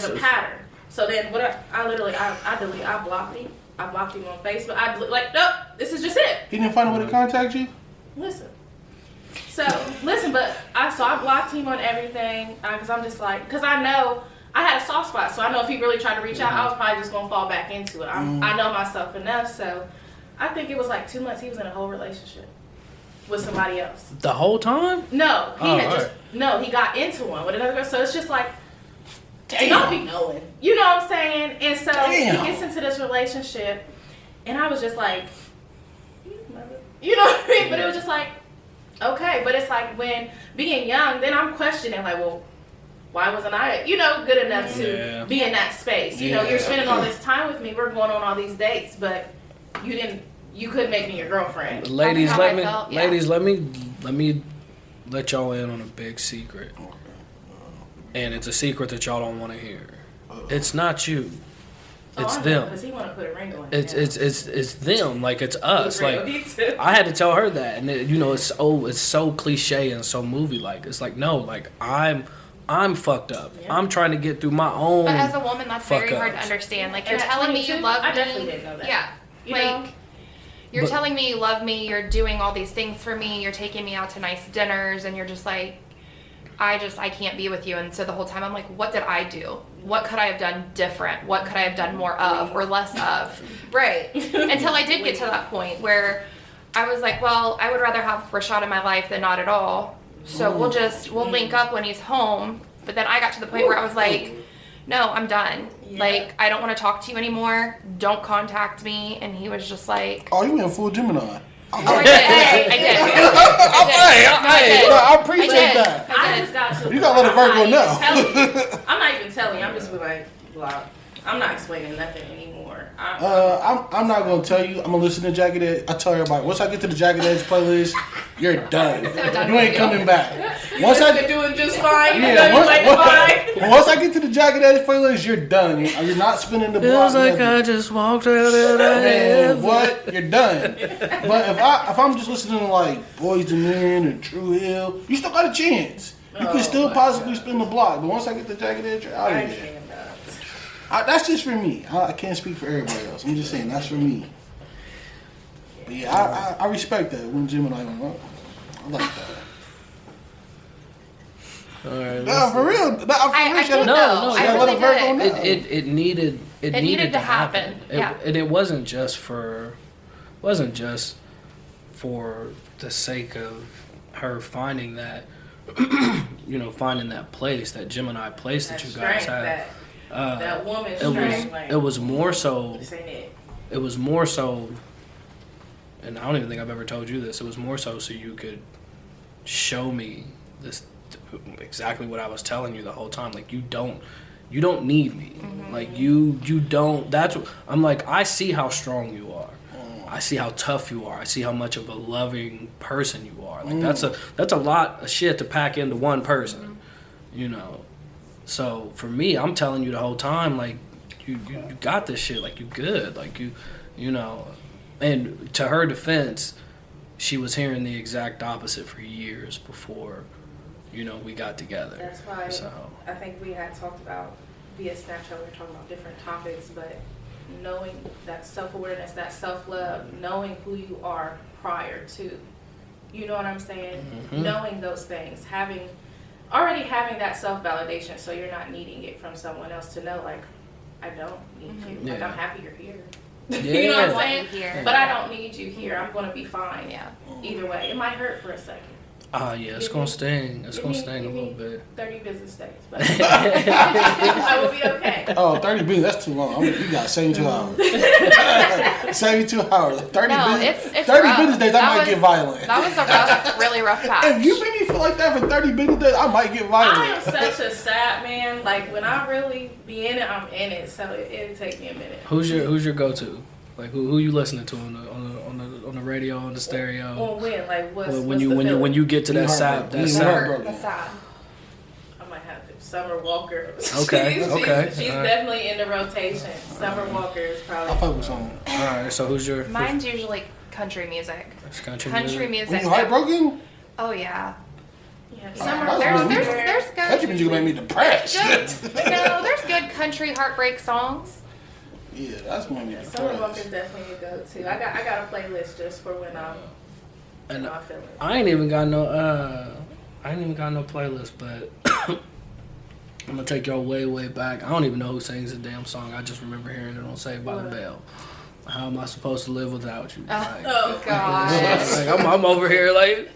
a pattern. So then what I blocked him. I blocked him on Facebook. Nope, this is just it. He didn't find a way to contact you? Listen, but I blocked him on everything because I'm just like, because I know I had a soft spot. So I know if he really tried to reach out, I was probably just going to fall back into it. I know myself enough. So I think it was like 2 months. He was in a whole relationship with somebody else. The whole time? No, he got into one with another girl. So it's just like, don't be knowing. You know what I'm saying? And so he gets into this relationship, and I was just like, you know what I mean? But it was just like, okay. But it's like when being young, then I'm questioning like, well, why wasn't I, good enough to be in that space? You know, you're spending all this time with me. We're going on all these dates, but you couldn't make me your girlfriend. Ladies, let me let y'all in on a big secret. And it's a secret that y'all don't want to hear. It's not you. It's them. Because he want to put a ring on it. It's them. Like it's us. Like I had to tell her that, and it's so cliche and so movie like. It's like no, like I'm fucked up. Yeah. I'm trying to get through my own. But as a woman, that's very hard to understand. Like you're telling me you love me. I definitely didn't know that. Yeah. You're telling me you love me. You're doing all these things for me. You're taking me out to nice dinners, and you're just like, I can't be with you. And so the whole time I'm like, what did I do? What could I have done different? What could I have done more of or less of? Right. Until I did get to that point where I was like, well, I would rather have Rashad in my life than not at all. So we'll link up when he's home. But then I got to the point where I was like, no, I'm done. Yeah. Like, I don't want to talk to you anymore. Don't contact me. And he was just like, oh, you went full Gemini. I did. I appreciate that. I just got to. You got to let a Virgo know. I'm not even telling you. I'm just like, blah. I'm not explaining nothing anymore. I'm not gonna tell you. I'm gonna listen to Jagged Edge. I tell everybody once I get to the Jagged Edge playlist, you're done. You ain't coming back. Once I'm doing just fine. Once I get to the Jagged Edge playlist, you're done. You're not spinning the block. Feels like I just walked out of man, what? You're done. But if I'm just listening to like Boys II Men or True Hill, you still got a chance. You can still possibly spin the block. But once I get to Jagged Edge, you're out of here. That's just for me. I can't speak for everybody else. I'm just saying that's for me. But yeah, I respect that when Gemini went up. I like that. All right. No, for real. It needed to happen. And it wasn't just for the sake of her finding that, finding that place, that Gemini place that you guys had. That woman's strength. It was more so. It was more so, and I don't even think I've ever told you this. It was more so you could show me this exactly what I was telling you the whole time. Like you don't need me. Mm-hmm. Like you don't. That's what I'm like. I see how strong you are. I see how tough you are. I see how much of a loving person you are. Like that's a lot of shit to pack into one person, you know. So for me, I'm telling you the whole time, like you got this shit. Like you good. Like you know. And to her defense, she was hearing the exact opposite for years before, you know, we got together. That's why So I think we had talked about via Snapchat, we were talking about different topics, but knowing that self-awareness, that self-love, knowing who you are prior to, you know what I'm saying? Knowing those things, already having that self-validation, so you're not needing it from someone else to know, like, I don't need you. Like, Yeah. I'm happy you're here. Yeah. You know what I'm Want saying? you here. But I don't need you here. I'm going to be fine. Yeah. Either way. It might hurt for a second. yeah, it's Give gonna me- sting. It's give gonna me- sting a give me little bit. 30 business days. But I will be okay. Oh, 30 minutes, that's too long. You got 72 hours. 72 hours. 30 No, business, it's 30 rough. business days, I That might was- get violent. That was a rough, really rough patch. If you make me feel like that for 30 business days, I might get I am violent. such a sad man. Like, when I really be in it, I'm in it. So it'll take me a minute. Who's your go-to? Like who you listening to on the radio, on the stereo? On when? Like, what's When what's you the when you feeling? you get to that sad Heartbroken. sad. That's sad. I might have to. Summer Walker. Okay, She's okay, She's alright. definitely in the rotation. Summer Walker is I'll probably. fuck with someone. All right, so who's your Mine's usually country music. country Country music? music. When you heartbroken, Oh yeah. Yeah, Summer. That's There's good. country music make me depressed. Good. No, there's good country heartbreak songs. Yeah, that's gonna make me Summer Walker is depressed. definitely a go-to. I got a playlist just for when I'm And not feeling. I ain't even got no playlist, but I'm gonna take y'all way back. I don't even know who sings the damn song. I just remember hearing it on Saved by the Bell. How am I supposed to live without you? Like, Oh God. like, I'm over here like,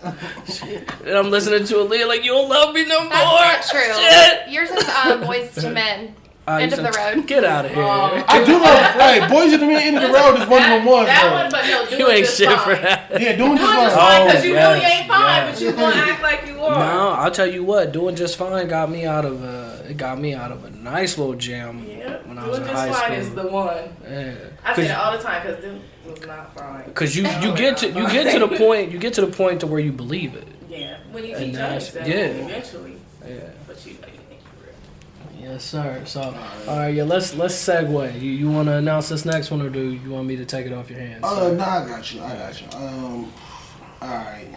shit. And I'm listening to Aaliyah like, you don't love me no more. That's not true. Shit. Yours is Boys to Men. I End used of to- the road. Get out of here. Oh. I do love, hey, Boys in the End of the Road is one of the ones. That bro. one, but no, do You it ain't just shit fine. for that. Yeah, doing Doing just just fine. fine because you really yes, ain't fine, yes. but you gonna act like you are. No, I'll tell you what. Doing just fine got me out of a nice little jam Yeah, when I was doing in just high fine school. is the one. Yeah. I say that all the time because them was not fine. Cause you get to the point to where you believe it. Yeah, when you And teach that's- yourself, yeah. eventually, Yeah. but you know you think you're real. Yes, sir. So, all right, yeah. Let's segue. You want to announce this next one, or do you want me to take it off your hands? No, I got you. All right.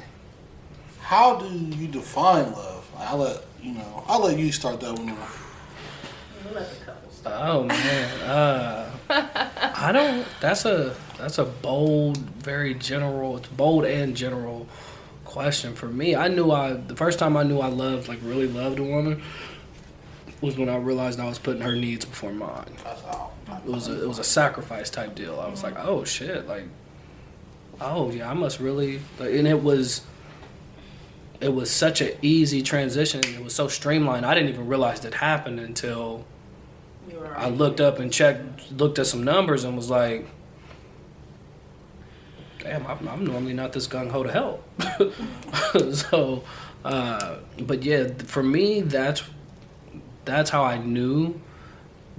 How do you define love? I'll let you start that one off. We'll let the couples start. Oh man, I don't. That's a bold, very general. It's bold and general question for me. The first time I knew I loved, like really loved a woman, was when I realized I was putting her needs before mine. It was a sacrifice type deal. I was like, oh shit, like, oh yeah, I must really. Like, and it was such an easy transition. It was so streamlined. I didn't even realize it happened until You were I looked up and looked at some numbers and was like, damn, I'm normally not this gung-ho to help. So, but yeah, for me, that's how I knew.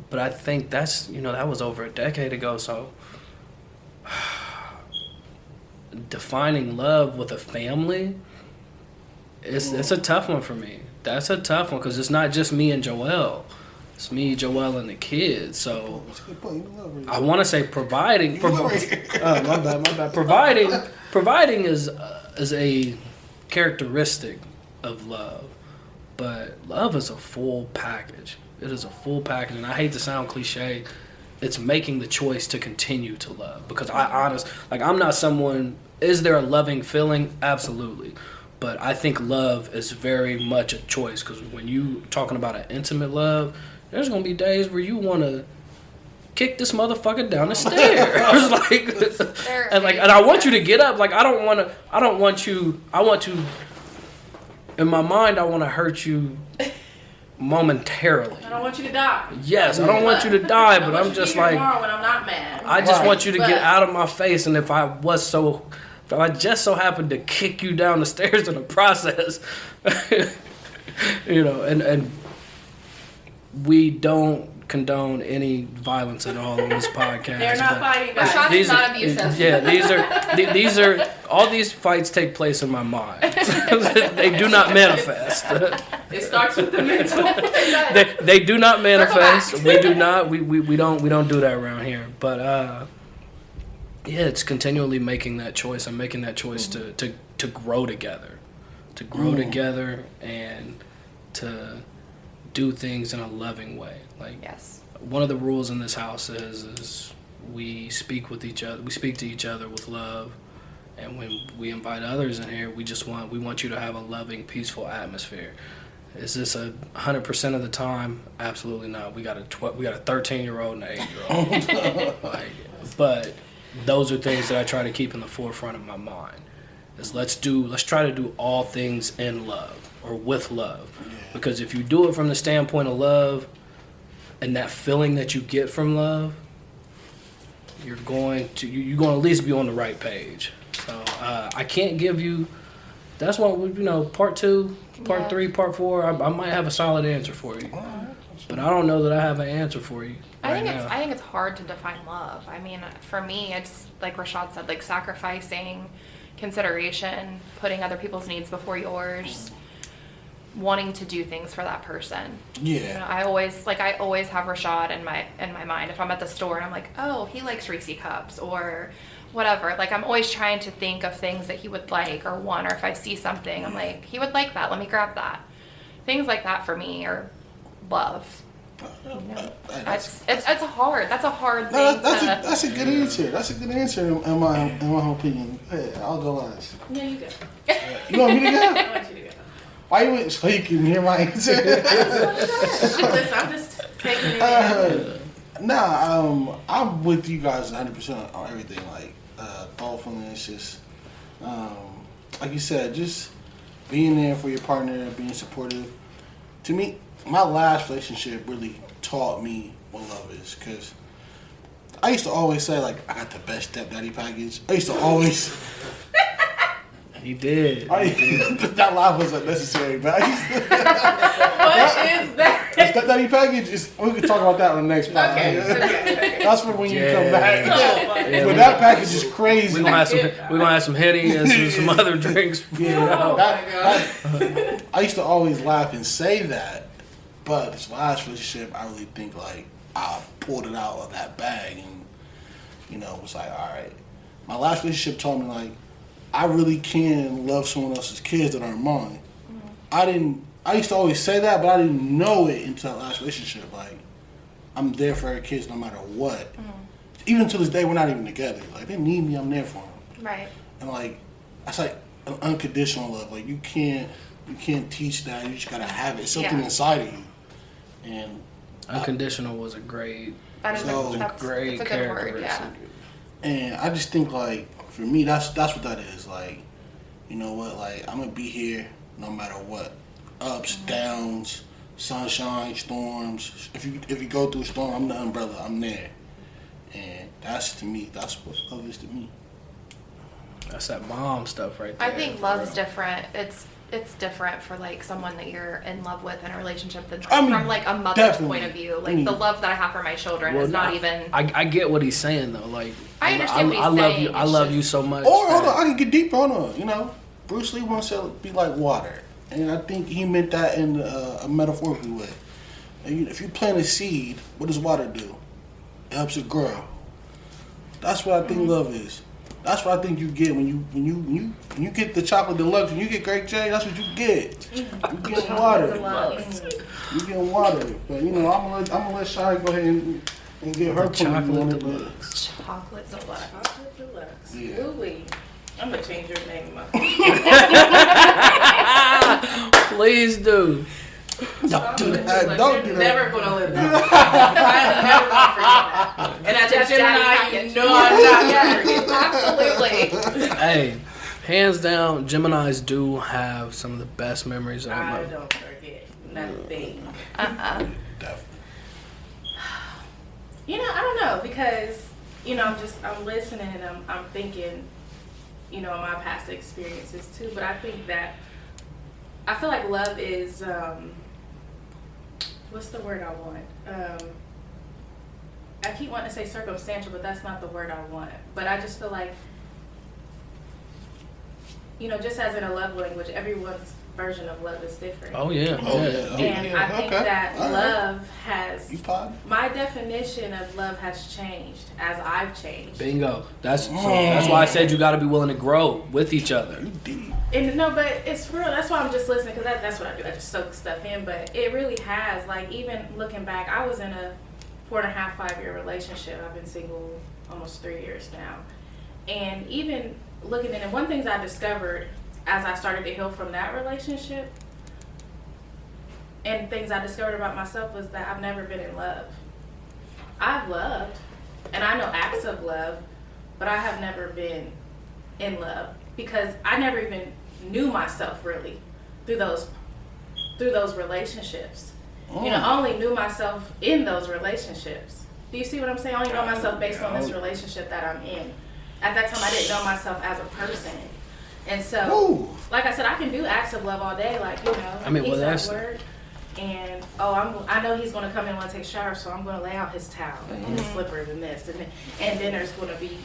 But I think that was over a decade ago. So defining love with a family, it's a tough one for me. That's a tough one because it's not just me and Joelle. It's me, Joelle, and the kids. So I want to say providing. My bad. Providing is a characteristic of love, but love is a full package. It is a full package, and I hate to sound cliche. It's making the choice to continue to love, because I'm not someone. Is there a loving feeling? Absolutely. But I think love is very much a choice, because when you talking about an intimate love, there's gonna be days where you want to kick this motherfucker down the stairs, and I want you to get up. Like I want to. In my mind, I want to hurt you momentarily. I don't want you to die. Yes, I don't want you to die, but I'm just like, tomorrow when I'm not mad. I just Right. want you to But- get out of my face. And if I just so happened to kick you down the stairs in the process, and we don't condone any violence at all on this podcast. They're not fighting back. Rashad's These not are- abusive. Yeah, these are all these fights take place in my mind. They do not manifest. It starts with the mental. They do not manifest. back. We do not. We don't do that around here. But yeah, it's continually making that choice. I'm making that choice to grow together, together, and to do things in a loving way. Like Yes. one of the rules in this house is we speak with each other. We speak to each other with love, and when we invite others in here, we want you to have a loving, peaceful atmosphere. Is this 100% of the time? Absolutely not. We got a 13-year-old and an 8-year-old. But those are things that I try to keep in the forefront of my mind. Is let's try to do all things in love or with love, because if you do it from the standpoint of love and that feeling that you get from love, you're going to at least be on the right page. So I can't give you. That's why part 2, part 3, part 4. I might have a solid answer for you, but I don't know that I have an answer for you. I right think now. I think it's hard to define love. I mean, for me, it's like Rashad said, like sacrificing, consideration, putting other people's needs before yours, wanting to do things for that person. Yeah. You know, I always have Rashad in my mind. If I'm at the store and I'm like, oh, he likes Reese cups or whatever. Like, I'm always trying to think of things that he would like or want, or if I see something, I'm like, he would like that. Let me grab that. Things like that for me are love. You know? That's a hard thing That's a good answer. That's a good answer in my opinion. Hey, I'll go last. Yeah, you go. You want me to I go? want you to go. Why you went so you can hear my answer? Listen, I'm just taking it in. I'm with you guys 100% on everything. Like thoughtfulness, just like you said, just being there for your partner, being supportive. To me, my last relationship really taught me what love is, because I used to always say, like, I got the best stepdaddy package. I used to always. He did. That laugh was unnecessary, but What is that? the stepdaddy package is. We can talk about that on the next podcast. Okay. That's for when you come Yeah. back. Yeah, But that package is crazy. We're gonna have some Henny and some other drinks. Oh my God. I used to always laugh and say that, but this last relationship, I really think like I pulled it out of that bag and was like, all right. My last relationship taught me like I really can love someone else's kids that aren't mine. I used to always say that, but I didn't know it until that last relationship. Like I'm there for her kids no matter what. Even to this day, we're not even together. Like they need me, I'm there for them. right. And like that's like an unconditional love. Like you can't teach that. You just gotta have it. It's something Yeah. inside of you. And Unconditional was a great, That is So, that's great a good word. characteristic. Yeah. and I just think like for me that's what that is. Like, you know what, like I'm gonna be here no matter what. Ups, downs, sunshine, storms. If you go through a storm, I'm the umbrella, I'm there. And that's to me, that's what love is to me. That's that mom stuff right there. I think love's different. It's different for like someone that you're in love with in a relationship than I mean, from like a mother's definitely. point of view. I Like mean- the love that I have for my children is not even. I get what he's saying though. Like I understand what he's I love saying, you. I it's love just- you so much. Or hold that- on, I can get deeper. Hold on, Bruce Lee wants to be like water, and I think he meant that in a metaphorical way. And if you plant a seed, what does water do? It helps it grow. That's what I think love is. That's what I think you get when you get the chocolate deluxe. When you get Great J, that's what you get. You get water. You get water. But I'm gonna let Shai go ahead and get her point of view on Chocolate it. But deluxe. Chocolate deluxe. Chocolate deluxe. Yeah. Ooh-wee. I'm gonna change your name. Please do. don't do that. Don't do You're that. never gonna live that. I'm never gonna forget that. And as a Just daddy Gemini, you know I'm not gonna forget Yes, that. absolutely. Hey, hands down, Geminis do have some of the best memories of I my don't forget nothing. Definitely. I don't know, because I'm listening and I'm thinking, my past experiences too. But I think that I feel like love is what's the word I want? I keep wanting to say circumstantial, but that's not the word I want. But I just feel like, just as in a love language, everyone's version of love is different. Oh yeah. And I think that love has, You pod? my definition of love has changed as I've changed. Bingo. That's why I said you got to be willing to grow with each other. And no, but it's real. That's why I'm just listening, because that's what I do. I just soak stuff in. But it really has, like, even looking back, I was in a 4.5, 5-year relationship. I've been single almost 3 years now. And even looking in, and one thing I discovered as I started to heal from that relationship, and things I discovered about myself, was that I've never been in love. I've loved, and I know acts of love, but I have never been in love, because I never even knew myself really through those relationships. I only knew myself in those relationships. Do you see what I'm saying? I only know myself based on this relationship that I'm in. At that time, I didn't know myself as a person. And so, like I said, I can do acts of love all day, like, he's at work, and I know he's going to come in and want to take a shower, so I'm going to lay out his towel and his slippers and this, and dinner's going to be,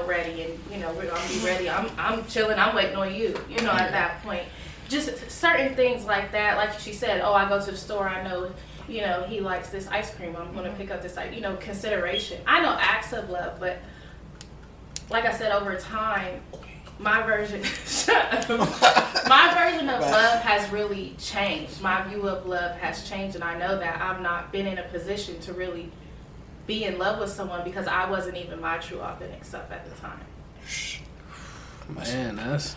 ready, and, we're going to be ready. I'm chilling, I'm waiting on you, at that point. Just certain things like that, like she said, I go to the store, I know, he likes this ice cream, I'm going to pick up this, consideration. I know acts of love, but like I said, over time, my version of love has really changed. My view of love has changed, and I know that I've not been in a position to really be in love with someone because I wasn't even my true authentic self at the time. Man, that was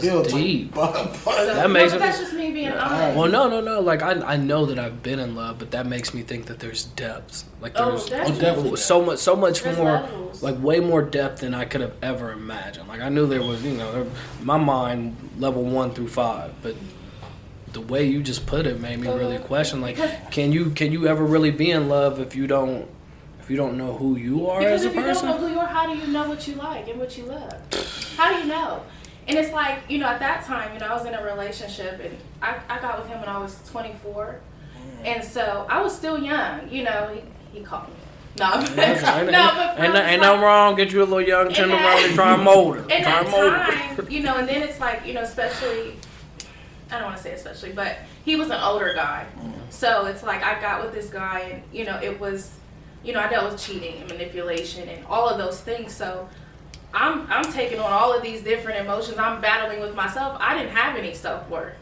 So, deep. That makes but that's just me being honest. Well, no. Like I know that I've been in love, but that makes me think that there's depths. Like there's definitely. so much There's more, levels. like way more depth than I could have ever imagined. Like I knew there was, my mind level 1 through 5, but the way you just put it made me really question. Like, can you ever really be in love if you don't know who you are because as a if you person? don't know who you are, how do you know what you like and what you love? How do you know? And it's like, at that time, I was in a relationship, and I got with him when I was 24. And so I was still young, he called me. No, ain't nothing wrong. Get you a little young, tender around and try him older. And that time, and then it's like, especially, I don't want to say especially, but he was an older guy. So it's like I got with this guy, and, it was, I dealt with cheating and manipulation and all of those things. So I'm taking on all of these different emotions. I'm battling with myself. I didn't have any self-worth,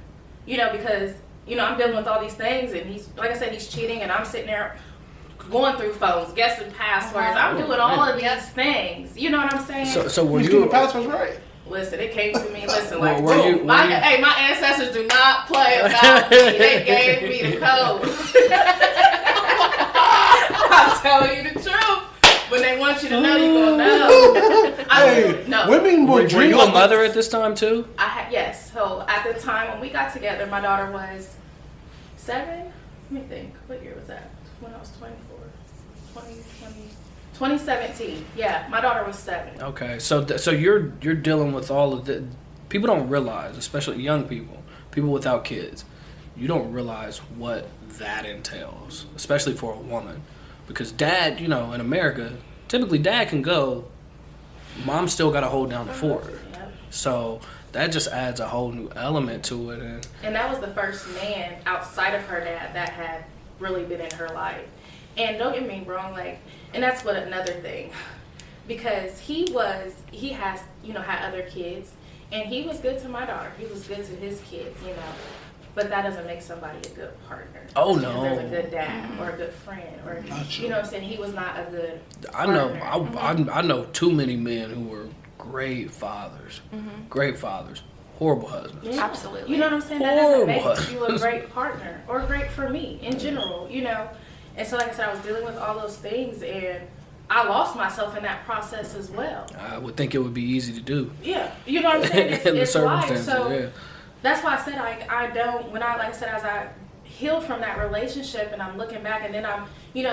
because, I'm dealing with all these things, and he's, like I said, he's cheating, and I'm sitting there going through phones, guessing passwords. I'm doing all of these things. You know what I'm saying? So were Who's you doing passwords right? Listen, it came to me. Listen, Well, like, were boom. you- My ancestors do not play about me. They gave me the code. I'm telling you the truth. When they want you to know, you gonna know. No. Women will Were dream you a of mother at this time too? Yes. So at the time when we got together, my daughter was 7. Let me think. What year was that? When I was 24. 2017. Yeah, my daughter was 7. Okay, so you're dealing with all of the people don't realize, especially young people without kids. You don't realize what that entails, especially for a woman, because dad, in America, typically dad can go, mom still got to hold down the fort. Yep. So that just adds a whole new element to it, And that was the first man outside of her dad that had really been in her life. And don't get me wrong, and that's what another thing, because he has, had other kids, and he was good to my daughter. He was good to his kids, but that doesn't make somebody a good partner. Oh, Because no. there's a good dad or a good friend, or you know what I'm saying. He was not a good. I know too many men who were great fathers, horrible husbands. Yeah. Absolutely. You know what I'm saying? That doesn't make Horrible. you a great partner or great for me in general, And so, like I said, I was dealing with all those things, and I lost myself in that process as well. I would think it would be easy to do. Yeah, you know what I'm saying? In the It's life. circumstances, So yeah. that's why I said I don't. Like I said, as I healed from that relationship, and I'm looking back, and then I'm,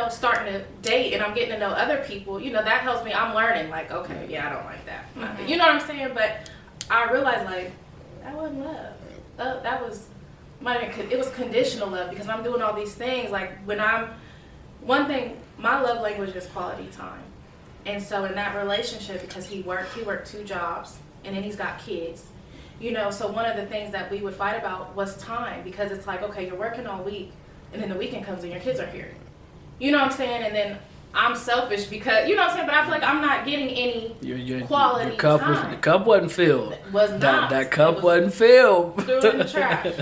starting to date, and I'm getting to know other people. That helps me. I'm learning. Like, okay, yeah, I don't like that. You know what I'm saying? But I realized, that wasn't love. That was it was conditional love because I'm doing all these things. Like one thing, my love language is quality time. And so in that relationship, because he worked 2 jobs and then he's got kids, you know, so one of the things that we would fight about was time, because it's like, okay, you're working all week and then the weekend comes and your kids are here. You know what I'm saying? And then I'm selfish because, you know what I'm saying? But I feel like I'm not getting any quality time. The cup wasn't filled. Was not. That cup wasn't filled. Threw it in the trash.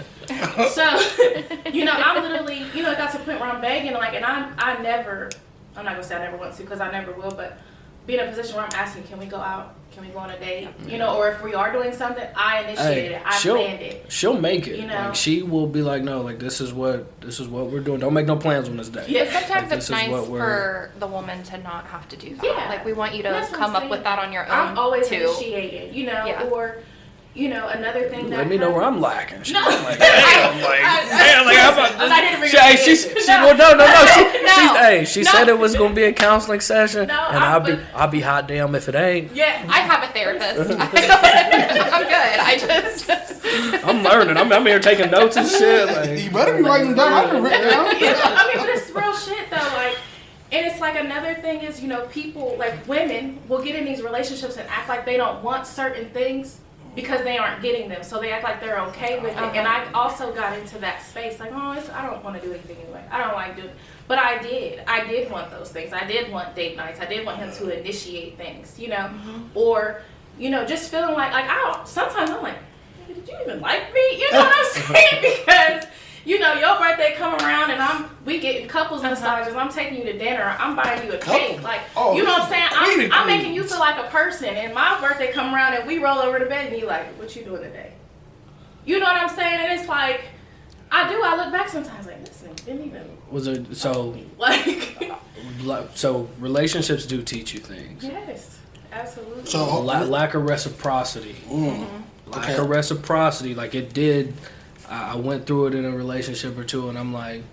So, you know, I'm literally, you know, it got to the point where I'm begging, like, and I never, I'm not going to say I never want to because I never will, but be in a position where I'm asking, can we go out? Can we go on a date? You know, or if we are doing something, I initiated it. I planned it. She'll make it. You know? Like, she will be like, no, like, this is what we're doing. Don't make no plans on this day. Yeah, sometimes like, it's nice for the woman to not have to do that. Yeah. Like, we want you to come up with that on your own. I'm always too. initiating, you know, Yeah. or, you know, another thing that let me know where I'm lacking. No. I'm like, damn, how about I'm not here to bring she said it was gonna be a counseling session, No, and I'll be hot damn if it ain't. Yeah, I have a therapist. I'm good. I'm learning. I'm here taking notes and shit. Like, you better be writing down. I can write down. I mean, but it's real shit though. Like, and it's like another thing is, you know, people like women will get in these relationships and act like they don't want certain things because they aren't getting them, so they act like they're okay with it. And I also got into that space, like, I don't want to do anything anyway. I don't like doing, but I did want those things. I did want date nights. I did want him to initiate things, you know, or, you know, just feeling like sometimes I'm like, did you even like me? You know what I'm saying? Because, you know, your birthday come around and we getting couples massages. I'm taking you to dinner. I'm buying you a cake. Like, you know what I'm saying? I'm making you feel like a person. And my birthday come around and we roll over to bed and you like, what you doing today? You know what I'm saying? And it's like, I look back sometimes like, this thing didn't even. Was it so? Like. So relationships do teach you things. Yes, absolutely. So lack of reciprocity. Lack of reciprocity, like it did. I went through it in a relationship or two, and I'm like,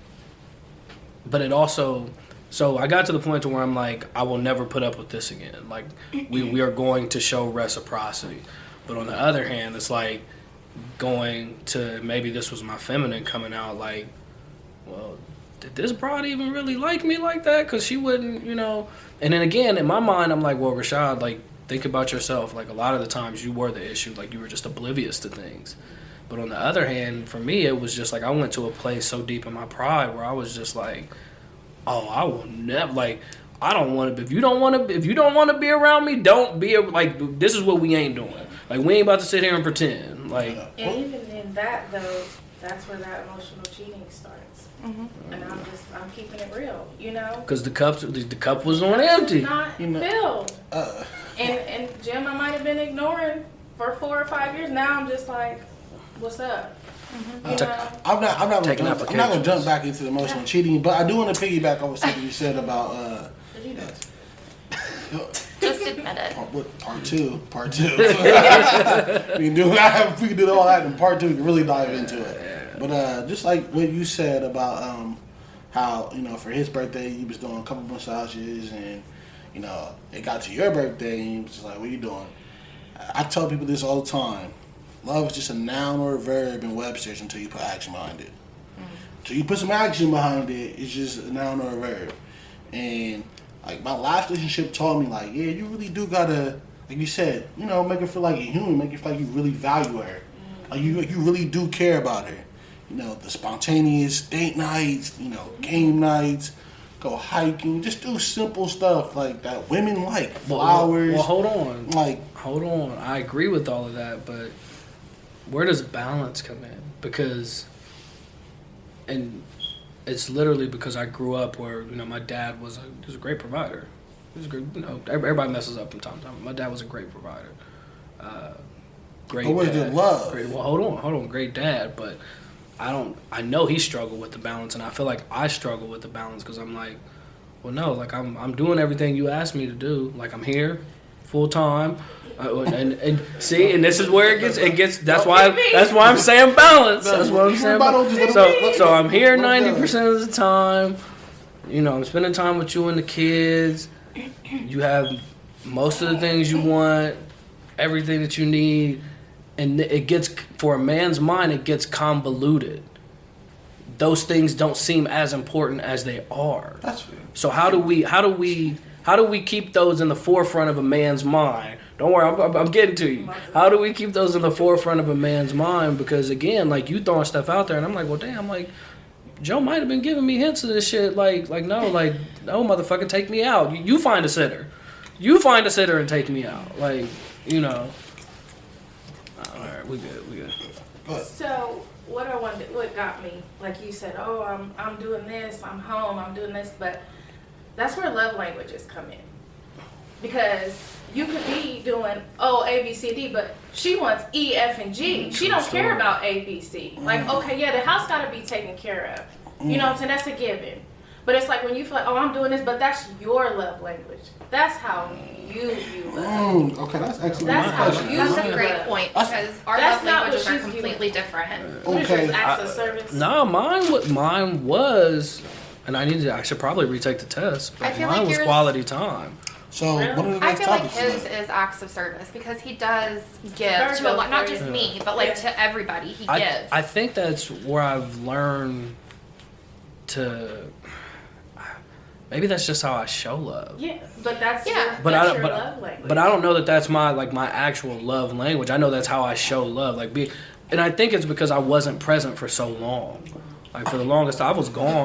but it also, so I got to the point to where I'm like, I will never put up with this again. Like, we are going to show reciprocity. But on the other hand, it's like going to, maybe this was my feminine coming out, like, well, did this broad even really like me like that? Because she wouldn't, you know. And then again, in my mind, I'm like, well, Rashad, like, think about yourself. Like, a lot of the times you were the issue. Like, you were just oblivious to things. But on the other hand, for me, it was just like I went to a place so deep in my pride where I was just like, oh, I will never, like, I don't want to. If you don't want to be around me, don't be like. This is what we ain't doing. Like, we ain't about to sit here and pretend. Like, and even in that though, that's where that emotional cheating starts. And I'm keeping it real, you know. Because the cup was on empty. Not filled. And Jim, I might have been ignoring for 4 or 5 years. Now I'm just like, what's up? You know? I'm not gonna jump back into the emotional cheating, but I do want to piggyback on something you said about Just admit it. Part two. we can do all that in part 2. We can really dive into it. But just like what you said about how, you know, for his birthday he was doing a couple massages, and, you know, it got to your birthday and he was just like, what are you doing? I tell people this all the time. Love is just a noun or a verb in Webster's until you put action behind it. Until you put some action behind it, it's just a noun or a verb. And, like, my last relationship taught me, like, yeah, you really do gotta, like you said, you know, make her feel like a human, make her feel like you really value her. Like, you really do care about her. You know, the spontaneous date nights, you know, game nights, go hiking, just do simple stuff like that women like. Flowers. Well, hold on. Hold on. I agree with all of that, but where does balance come in? Because, and it's literally because I grew up where, you know, my dad was a great provider. He was a great, you know, everybody messes up from time to time. My dad was a great provider. Great dad. Where's the love? Well, hold on. Great dad, but I know he struggled with the balance, and I feel like I struggle with the balance because I'm like, well, no, like I'm doing everything you asked me to do. Like, I'm here full time. And see, and this is where it gets. That's why I'm saying balance. That's what I'm saying. So I'm here 90% of the time. You know, I'm spending time with you and the kids. You have most of the things you want, everything that you need, and it gets, for a man's mind, it gets convoluted those things don't seem as important as they are. That's fair. So how do we keep those in the forefront of a man's mind? Don't worry, I'm getting to you. How do we keep those in the forefront of a man's mind? Because again, like you throwing stuff out there, and I'm like, well, damn, like Joe might have been giving me hints of this shit. No, motherfucker, take me out. You find a sitter. You find a sitter and take me out. Like, you know. All right, we good. So what got me? Like you said, oh, I'm doing this. I'm home. I'm doing this, but that's where love languages come in, because you could be doing A, B, C, D, but she wants E, F, and G. She don't care about A, B, C. Like, okay, yeah, the house got to be taken care of. You know what I'm saying? That's a given. But it's like when you feel like, oh, I'm doing this, but that's your love language. That's how you love. Okay, that's excellent. That's how you That's a love. great point, because our That's love not languages what are she's completely different. What is yours, acts of service? No, mine was, and I should probably retake the test, but I feel mine like was yours- quality time. So what are the I next feel like topics? his is acts of service, because he does give Very to a lot, not very- just me, but like to everybody. He gives. I think that's where I've learned to. Maybe that's just how I show love. Yeah, but that's Yeah. your, But that's I your but, love language. but I don't know that that's my actual love language. I know that's how I show love. And I think it's because I wasn't present for so long. Like for the longest, I was gone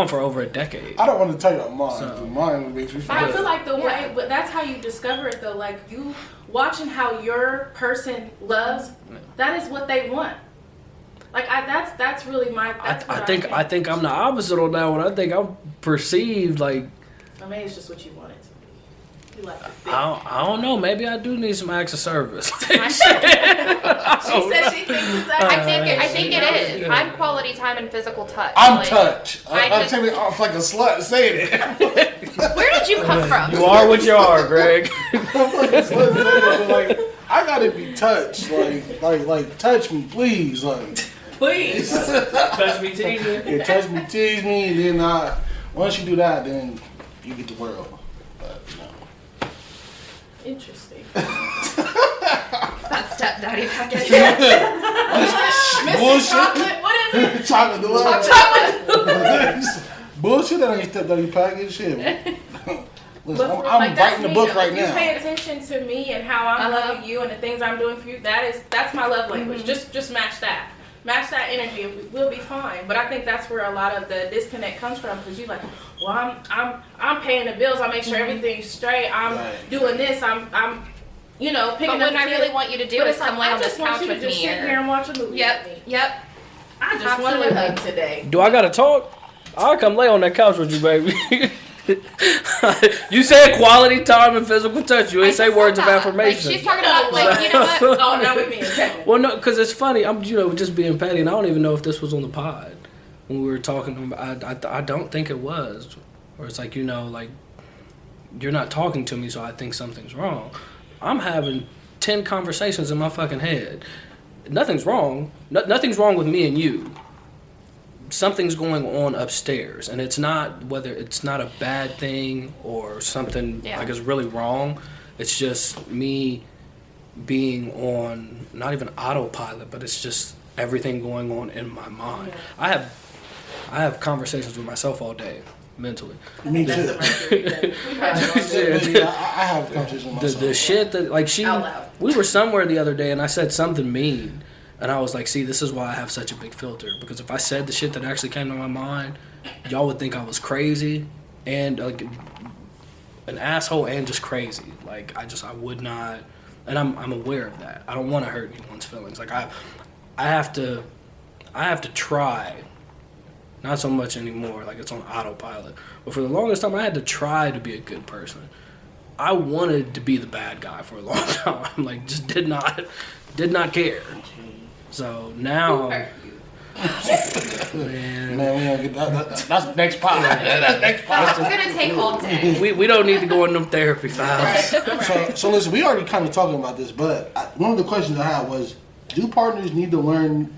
for over a decade. I don't want to tell you about mine. So- Mine makes me feel. I feel like the Yeah. way, but that's how you discover it though. Like you watching how your person loves, that is what they want. Like that's really my. That's what I think I'm the opposite on that one. I think I'm perceived like I mean, it's just what you want it to be. You like it big. I don't know. Maybe I do need some acts of service. She said she thinks it's I think it is. I'm quality time and physical touch. I'm Like, touch. I I'm just- telling you off like a slut saying it. Where did you come from? You are what you are, Greg. I'm like a slut saying it, but like I gotta be touched. Like touch me, please. Like Please. Touch me, tease me. yeah, touch me, tease me, and then once you do that, then you get the world. But no. Interesting. That stepdaddy package. Mr. Bullshit. Chocolate, what is it? Chocolate the Chocolate. Bullshit that ain't stepdaddy package. Shit. Listen, But I'm like, that's writing the me, book though. right If you now. pay attention to me and how I'm loving you and the things I'm doing for you, that's my love language. Just match that. Match that energy and we'll be fine. But I think that's where a lot of the disconnect comes from, because you're like, well, I'm paying the bills, I make sure everything's straight, I'm Right. doing this, I'm picking But up what the I really kid. want you to do But is it's like, come lay I on this just want couch you to with just me. sit here and watch a movie with Yep. me. Yep. I just want to Absolutely. hug today. Do I gotta talk? I'll come lay on that couch with you, baby. You said quality time and physical touch. You ain't say words of affirmation. Like, she's talking about, like, you know what? Oh, now we're being technical. Well, no, because it's funny. I'm, just being petty, and I don't even know if this was on the pod when we were talking about. I don't think it was. Or it's like, like you're not talking to me, so I think something's wrong. I'm having 10 conversations in my fucking head. Nothing's wrong. Nothing's wrong with me and you. Something's going on upstairs, and it's not a bad thing or something like it's really wrong. It's just me being on not even autopilot, but it's just everything going on in my mind. Yeah. I have conversations with myself all day mentally. Me That's too. the Mercury thing. We've had one. Yeah, I have conversations with myself. The shit that Out loud. we were somewhere the other day and I said something mean. And I was like, see, this is why I have such a big filter. Because if I said the shit that actually came to my mind, y'all would think I was crazy and like an asshole and just crazy. Like I would not, and I'm aware of that. I don't want to hurt anyone's feelings. Like I have to try. Not so much anymore. Like it's on autopilot. But for the longest time, I had to try to be a good person. I wanted to be the bad guy for a long time. Like just did not care. So now, man, Man, we don't get that. That's next pod. That's next pod. It's gonna take all day. we don't need to go in them therapy files. So listen, we already kind of talking about this, but one of the questions I had was, do partners need to learn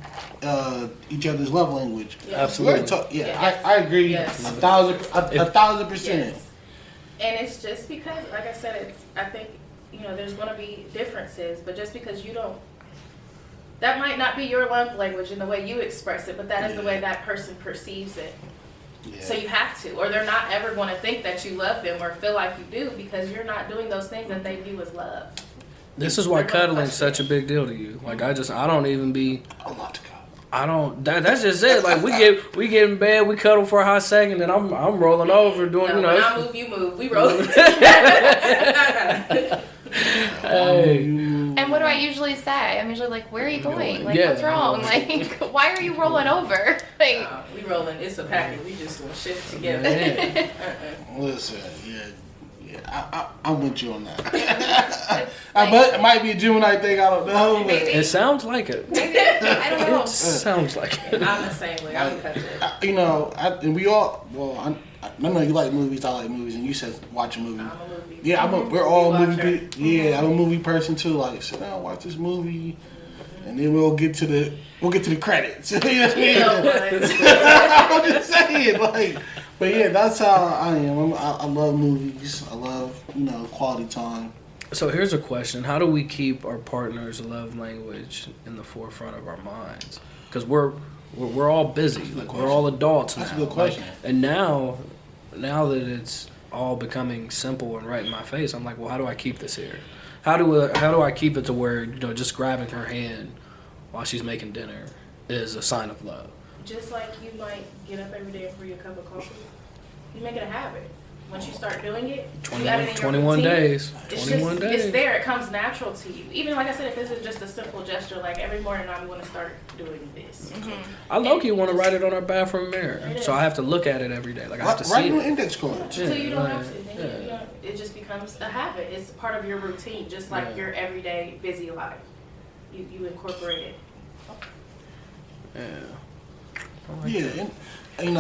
each other's love language? Yeah. Absolutely. We already Yes. I agree. Yes. 1,000%. Yes. And it's just because, like I said, I think, there's going to be differences, but just because you don't That might not be your love language in the way you express it, but that is the way that person perceives it. Yeah. So you have to, or they're not ever going to think that you love them or feel like you do because you're not doing those things that they view as love. This is why cuddling's such a big deal to you. Like I don't even be. I love to cuddle. I don't. That's just it. Like we get in bed, we cuddle for a hot second, and I'm rolling over doing No, you know. when I move, you move. We roll. Hey. And what do I usually say? I'm usually like, where are you going? Like, Yeah. what's wrong? Like, why are you rolling over? Like, We rolling. It's a package. We just gonna shift together. Man. Listen, I'm with you on that. it's But it might be a Gemini thing. I don't know. But Maybe. It sounds like it. maybe, I don't know. It sounds like it. I'm the same way. I'm cut it. you know, and we all. Well, I know you like movies. I like movies, and you said watch a movie. I'm a movie. Yeah, we're all Movie movie watcher. people. Yeah, I'm a movie person too. Like, sit down, watch this movie, and then we'll get to the credits. You know what I mean? You know what? I'm just saying, like, but yeah, that's how I am. I love movies. I love quality time. So here's a question: how do we keep our partner's love language in the forefront of our minds? Because we're all busy. Like we're all adults now. That's a good question. Like, and now that it's all becoming simple and right in my face, I'm like, well, how do I keep this here? How do I keep it to where just grabbing her hand while she's making dinner is a sign of love? Just like you might get up every day and brew your cup of coffee, you make it a habit. Once you start doing it, you add it in your 21 routine. days. It's 21 days. It's there. It comes natural to you. Even like I said, if this is just a simple gesture, like every morning I'm going to start doing this. I low-key want to write it on our bathroom mirror, It so is. I have to look at it every day. Like I have to Write see on it. index cards. So you don't like, have to. Then you don't, it just becomes a habit. It's part of your routine, just like Yeah. your everyday busy life. You incorporate it. Yeah. I like Yeah, that. and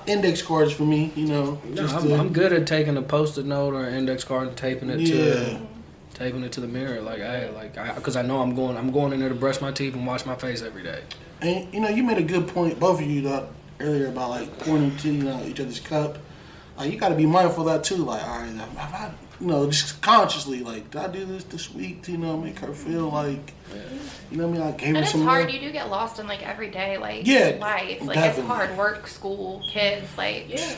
index cards for me. No, I'm good at taking a Post-it note or an index card and taping it to the mirror. Because I know I'm going in there to brush my teeth and wash my face every day. And you made a good point, both of you, earlier about like pointing to each other's cup. Like you got to be mindful of that too. Like, all right, if I, just consciously, like, did I do this week to make her feel like, what I mean, I gave And her it's some hard. love? You do get lost in like everyday Yeah, life. Like definitely. it's hard. Work, school, kids. Like Yeah.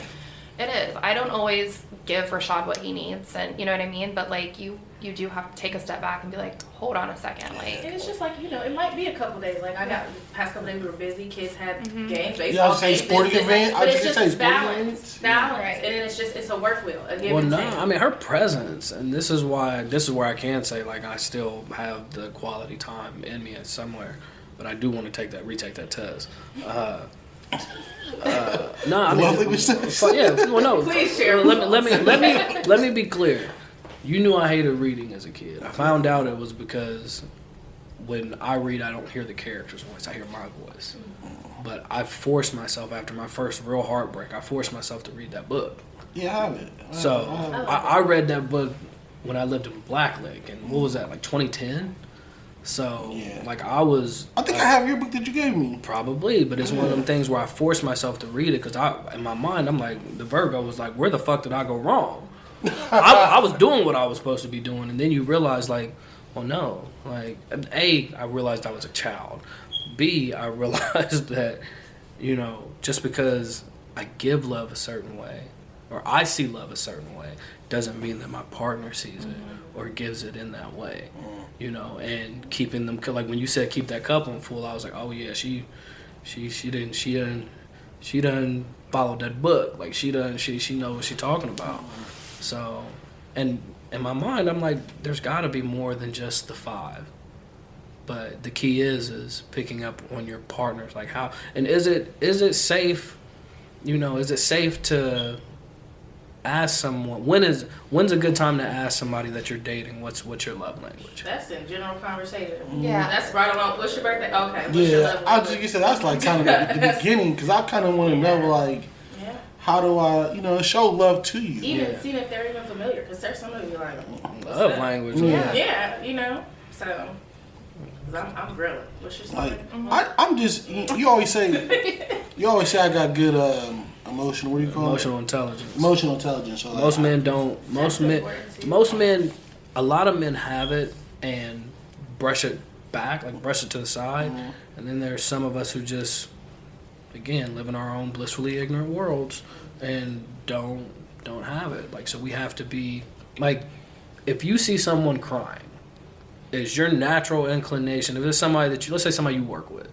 it is. I don't always give Rashad what he needs, and you know what I mean. But like you do have to take a step back and be like, hold on a second. Like And it's just like, it might be a couple days. Like I got past couple days we were busy. Kids had games, Yeah, I baseball was saying games. sporting this, event. I But was it's gonna just say sporting balance. events. Balance. Right. And then it's a work wheel. A give Well, and no, take. I mean her presence, and this is where I can say like I still have the quality time in me somewhere, but I do want to retake that test. No, I mean, Lovely was this. yeah, well, no. Please share. Let me be clear. You knew I hated reading as a kid. I found out it was because when I read, I don't hear the character's voice. I hear my voice. But I forced myself after my first real heartbreak. I forced myself to read that book. Yeah, I have it. So I have it. I read that book when I lived in Black Lake, and what was that, like 2010? So Yeah. like I was. I think I have your book that you gave me. Probably, but it's one of them things where I forced myself to read it because in my mind, I'm like, the Virgo was like, where the fuck did I go wrong? I was doing what I was supposed to be doing, and then you realize, like, well, no. Like, A, I realized I was a child. B, I realized that, just because I give love a certain way, or I see love a certain way, doesn't mean that my partner sees it or gives it in that way. And keeping them, like when you said keep that cup on full, I was like, oh yeah, she done followed that book. Like she knows what she's talking about. So, and in my mind, I'm like, there's got to be more than just the 5. But the key is picking up on your partners, like how, and is it safe? Is it safe to ask someone when's a good time to ask somebody that you're dating what's your love language? That's in general conversation. Yeah. That's right along. What's your birthday? Okay. What's your Yeah, love I language? just you said that's like kind of the beginning because I kind of want to know like Yeah. how do I show love to you. Even see if they're even familiar, because there's some of you like what's Love that? language. Yeah. Yeah, So, because I'm grilling. What's your story? Like I'm just you always say I got good emotional. What do you call Emotional it? intelligence. Emotional intelligence. So like, Most men don't. Most men. A lot of men have it and brush it back, like brush it to the side. And then there's some of us who just, again, live in our own blissfully ignorant worlds and don't have it. Like, so we have to be like, if you see someone crying, is your natural inclination, if it's somebody that you, let's say somebody you work with,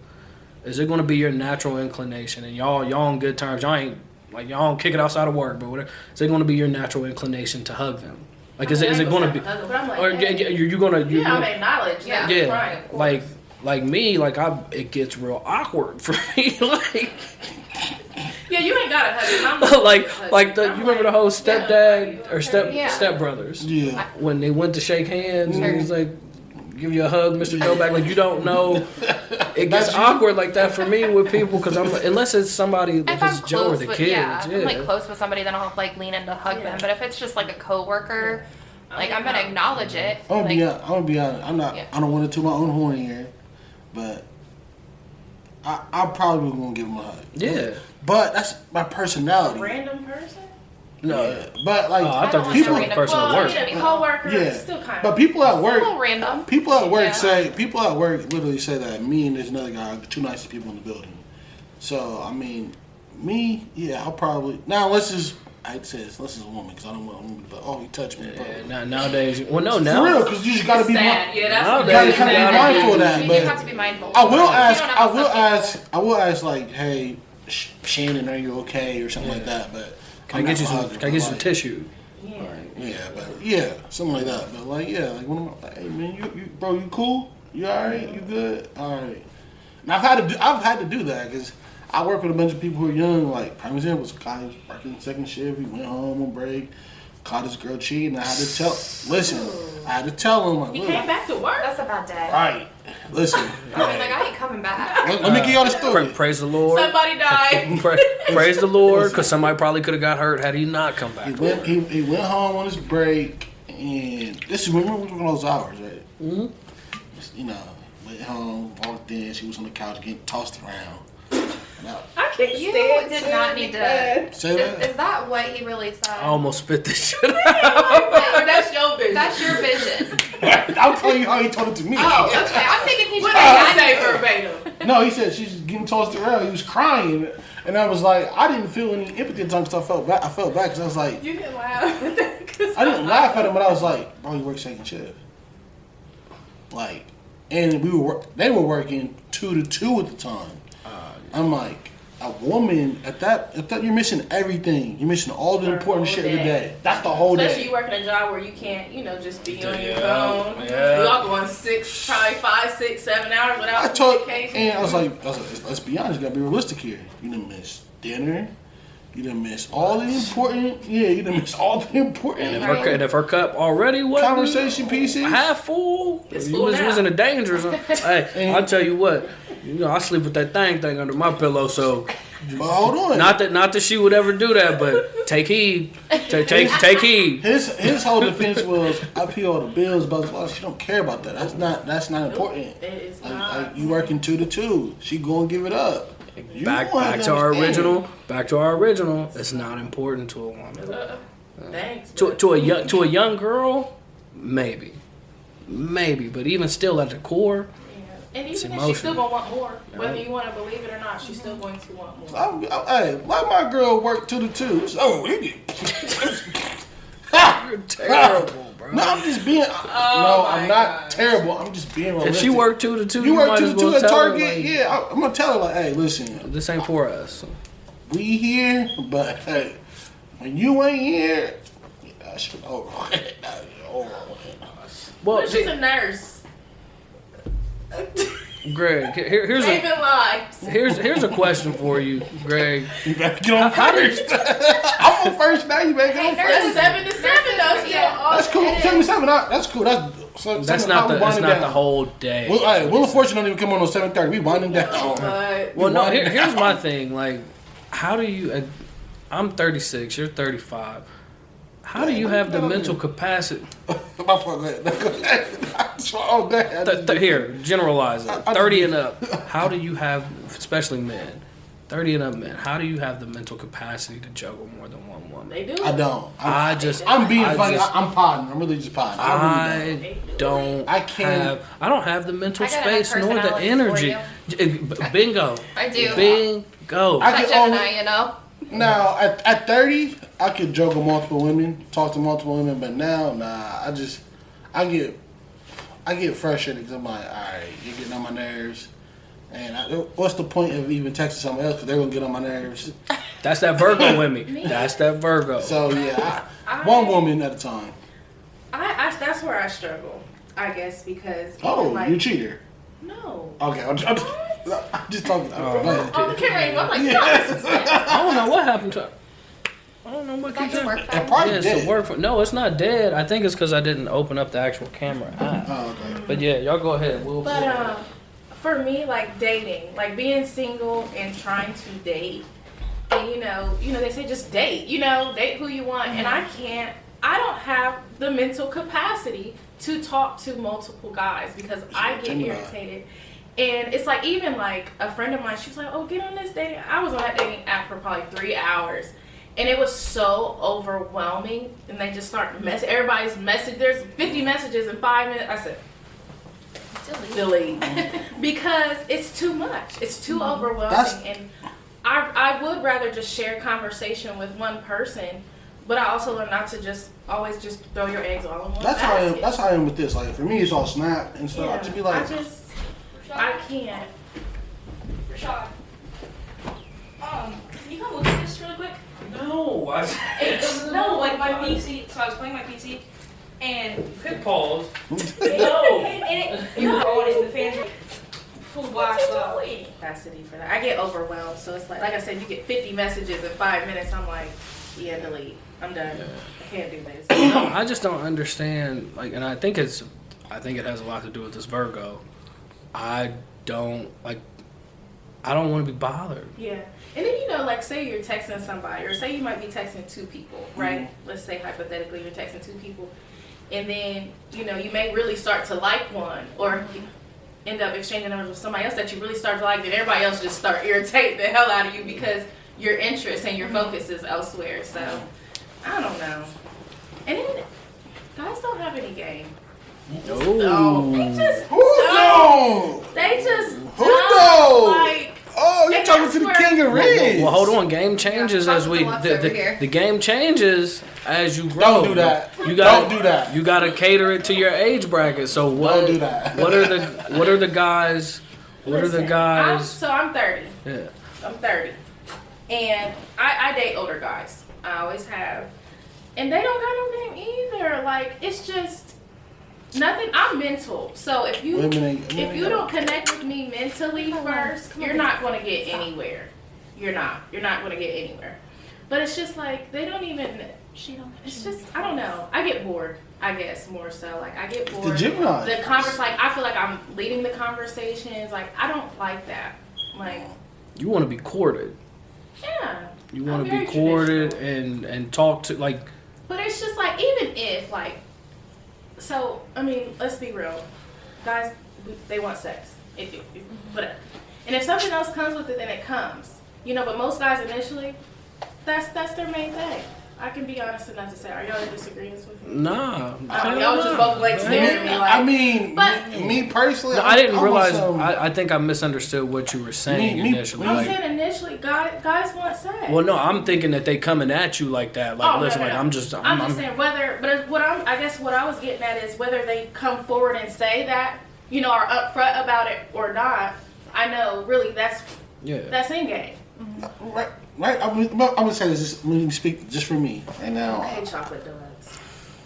is it going to be your natural inclination, and y'all on good terms, y'all don't kick it outside of work, but whatever, is it going to be your natural inclination to hug them? Like, is it going to be, but I'm like, or hey, you're going to, I'm acknowledge. Yeah, yeah, crying, of course. like me, like it gets real awkward for me, like. Yeah, you ain't got to hug him. You remember the whole stepdad or stepbrothers? Yeah. When they went to shake hands and he was like, give you a hug, Mr. Joe back. Like, you don't know. It gets awkward like that for me with people because unless it's somebody, if it's Joe or the kids. If I'm like close with somebody, then I'll like lean in to hug them. But if it's just like a coworker, like I'm gonna acknowledge it. I'm gonna be honest. I'm not. I don't want to toot my own horn here, but I probably gonna give him a hug. Yeah. But that's my personality. A random person? No. Yeah. But like I thought you were a person at work. A coworker, yeah. still kind of. But people at work, a little random. People at work literally say that me and there's another guy are the two nicest people in the building. So I mean, me, yeah, I'll probably unless it's a woman because I don't want to be like, oh, he touched me. Yeah, nowadays, now. For real, because you just gotta be sad. Yeah, that's nowadays, you gotta be mindful of that. You But have to be mindful. I will ask like, hey, Shannon, are you okay or something like that? But can I get you some tissue? Yeah, something like that. But like, when I'm like, hey man, you bro, you cool? You all right? You good? All right. And I've had to do that because I work with a bunch of people who are young. Like, prime example was Kai working second shift. He went home on break, caught his girl cheating. I had to tell him. Like, he came back to work. That's a bad day. Right. Listen. I ain't coming back. Let me give y'all the story. Praise the Lord. Somebody died. Praise the Lord, because somebody probably could have got hurt had he not come back. He went home on his break, and this is when we were working those hours, right? Mm-hmm. Went home, walked in. She was on the couch getting tossed around. I can't You stand did not need to. Say that? Is that what he really said? I almost spit this shit out. That's your vision. That's your vision. I'll tell you how he told it to me. Oh, okay. I'm thinking he's What trying did he say verbatim? No, he said she's getting tossed around. He was crying, and I was like, I didn't feel any empathy at the time because I felt bad. Because I was like, You didn't laugh at that. I didn't laugh at him, but I was like, bro, you work second shift. Like, and they were working 2 to 2 at the time. I'm like, a woman at that you're missing everything. You're missing all the important shit of the day. That's the whole Especially day. you working a job where you can't, just be on your Yeah, phone. yeah. We all going 5, 6, 7 hours without communication. And I was like, let's be honest, you gotta be realistic here. You done miss dinner. You done miss all the important. Yeah, you done miss all the important. And if her cup already was conversation pieces half full, It's you full now. was in a danger zone. Hey, I'll tell you what. I sleep with that thing under my pillow, so. But hold on. Not that she would ever do that, but take heed. Take heed. His whole defense was, I pay all the bills, blah blah blah. She don't care about that. That's not important. It is Like, not. you working 2 to 2. She gonna give it up. Back to our original. Back to our original. It's not important to a woman. Thanks. To a young girl, maybe, but even still at the core. And It's even then, she's still emotional. going to want more. Whether you want to believe it or not, she's still going to want more. Hey, like my girl worked 2 to 2. So You're terrible, bro. No, I'm just being. I'm not terrible. I'm just being realistic. If she worked 2 to 2, You work might 2 as to 2 well at tell her, Target. like, Yeah, I'm gonna tell her like, hey, listen, this ain't for us. we here, but hey, when you ain't here, that shit over. That shit over. Well, But she's a nurse. Greg, here's Saving lives. a question for you, Greg. You better get on first. I'm on first now. You better get on That's first. 7 to 7 though. Still. That's cool. 7 That's cool. That's not the whole day. Well, hey, Wheel of Fortune don't even come on 7:30. We winding down. But Well, no. Here's my thing. Like, how do you? I'm 36. You're 35. How do you have the mental capacity? My fault. Go ahead. Oh, go ahead. Here, generalize it. 30 and up. How do you have, especially men? 30 and up men, how do you have the mental capacity to juggle more than one woman? They do. I don't. I'm being I funny. just- I'm podding. I'm really just podding. I really don't. I can't. I don't have the mental I gotta have space nor the personality energy. Bingo. I do. Bingo. I Like can Gemini, only, you know? now at 30, I could juggle multiple women, talk to multiple women, but now, nah. I get frustrated because I'm like, all right, you're getting on my nerves. And what's the point of even texting someone else because they're gonna get on my nerves? That's that Virgo with me. That's that Virgo. So yeah, one woman at a time. That's where I struggle, I guess, because Oh, like, you cheater. No. Okay, I'm just talking. On the camera, I'm like, no, this is I don't know what happened to her. I don't know what That you can work did. fine. Probably Yeah, it's dead. the word for, no, it's not dead. I think it's because I didn't open up the actual camera app. Oh, okay. But yeah, y'all go ahead. But for me, like dating, like being single and trying to date, and you know, they say just date, date who you want, and I don't have the mental capacity to talk to multiple guys because I get irritated. And it's like, even like a friend of mine, she was like, oh, get on this dating. I was on that dating app for probably 3 hours. And it was so overwhelming. And they just start everybody's message. There's 50 messages in 5 minutes. I said, delete. Because it's too much. It's too overwhelming. And I would rather just share conversation with one person. But I also learned not to just always just throw your eggs all in one basket. That's how I am with this. Like for me, it's all Snap and stuff. Yeah, I just be like, I can't. Rashad, can you come look at this really quick? No, No, like my PC. So I was playing my PC, and Hit pause. you were on it, and the fans were full blast up. Capacity for that. I get overwhelmed, so it's like I said, you get 50 messages in 5 minutes. I'm like, yeah, delete. I'm done. I can't do this. No, I just don't understand. Like, and I think it has a lot to do with this Virgo. I don't want to be bothered. Yeah. And then, like say you're texting somebody, or say you might be texting 2 people, right? Mm-hmm. Let's say hypothetically you're texting 2 people, and then, you may really start to like one, or end up exchanging numbers with somebody else that you really start to like, then everybody else just start irritating the hell out of you because your interest and your focus is elsewhere. So, I don't know. And then, guys don't have any game. No. They just who don't? They just Who don't. don't? Like, Oh, you're and talking that's to the where- king of Ridge. Well, hold on. Game changes as we the game changes as you grow. Don't do that. Don't do that. You gotta cater it to your age bracket. So what? Don't do that. What are the guys? What are the Listen, guys? I'm 30. Yeah. I'm 30. And I date older guys. I always have. And they don't got no game either. Like, it's just nothing. I'm mental. So if you don't connect with me mentally first, you're not going to get anywhere. You're not going to get anywhere. But it's just like, they don't even, it's just, I don't know. I get bored, I guess, more so. Like, I get bored. The Gemini. I feel like I'm leading the conversations. Like, I don't like that. Like, You want to be courted. yeah. You want I'm to be very courted traditional. and talk to like. But it's just like, even if, like, so, I mean, let's be real. Guys, they want sex. Whatever. And if something else comes with it, then it comes. But most guys initially, that's their main thing. I can be honest enough to say, are y'all in disagreement with me? Nah. Y'all just both like staring at me like. I mean, But- me personally, No, I didn't I'm realize. on some- I think I misunderstood what you were saying Me- initially. I'm like, saying initially, guys want sex. well, no, I'm thinking that they coming at you like that. Like, Oh, listen, no. I'm just saying whether, but I guess what I was getting at is whether they come forward and say that, are upfront about it or not. I know, really, that's in game. Right. I'm gonna say this. Just, let me speak just for me right now. Okay, chocolate donuts.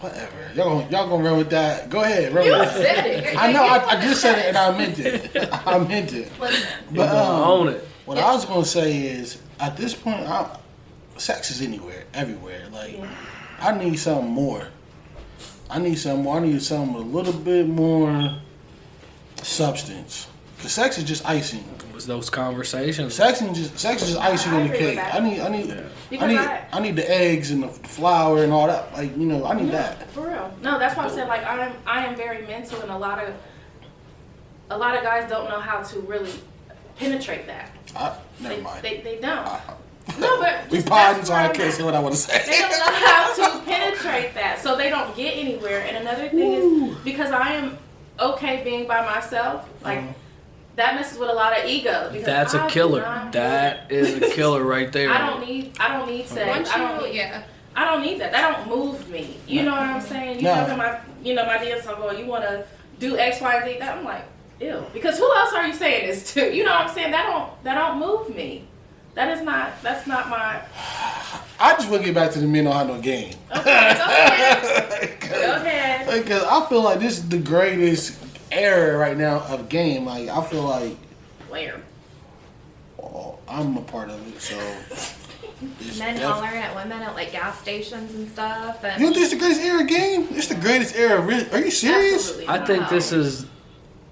Whatever. Y'all gonna run with that? Go ahead. Run You with it. said it. I know. I just said it and I meant it. I meant it. Listen, But own it. what I was gonna say is, at this point, sex is everywhere. Like, I need something more. I need something with a little bit more substance. Cause sex is just icing. It was those conversations. Sex is just icing on the agree with cake. that. I need the eggs and the flour and all that. Like, I need that. For real. No, that's why I said, like, I am very mental, and a lot of guys don't know how to really penetrate that. Never mind. They don't. No, but We just pardon, that's so I where I'm can't at. say what I want to say. They don't know how to penetrate that, so they don't get anywhere. And another thing is because I am okay being by myself, like that messes with a lot of ego. Because That's a I killer. do not That is a killer right there. I don't need sex. Once I don't you, need, yeah. I don't need that. That don't move me. You know what I'm saying? You No. know my DMs are going, you want to do X, Y, Z. That I'm like, ew. Because who else are you saying this to? You know what I'm saying? That don't move me. That's not my. I just want to get back to the men don't have no game. Okay, go ahead. Go ahead. Because I feel like this is the greatest era right now of game. Like, I feel like Where? I'm a part of it, so. it's Men def- hollering at women at like gas stations and stuff. And You don't think it's the greatest era of game? It's the greatest era. Are you serious? Absolutely I not. think this is.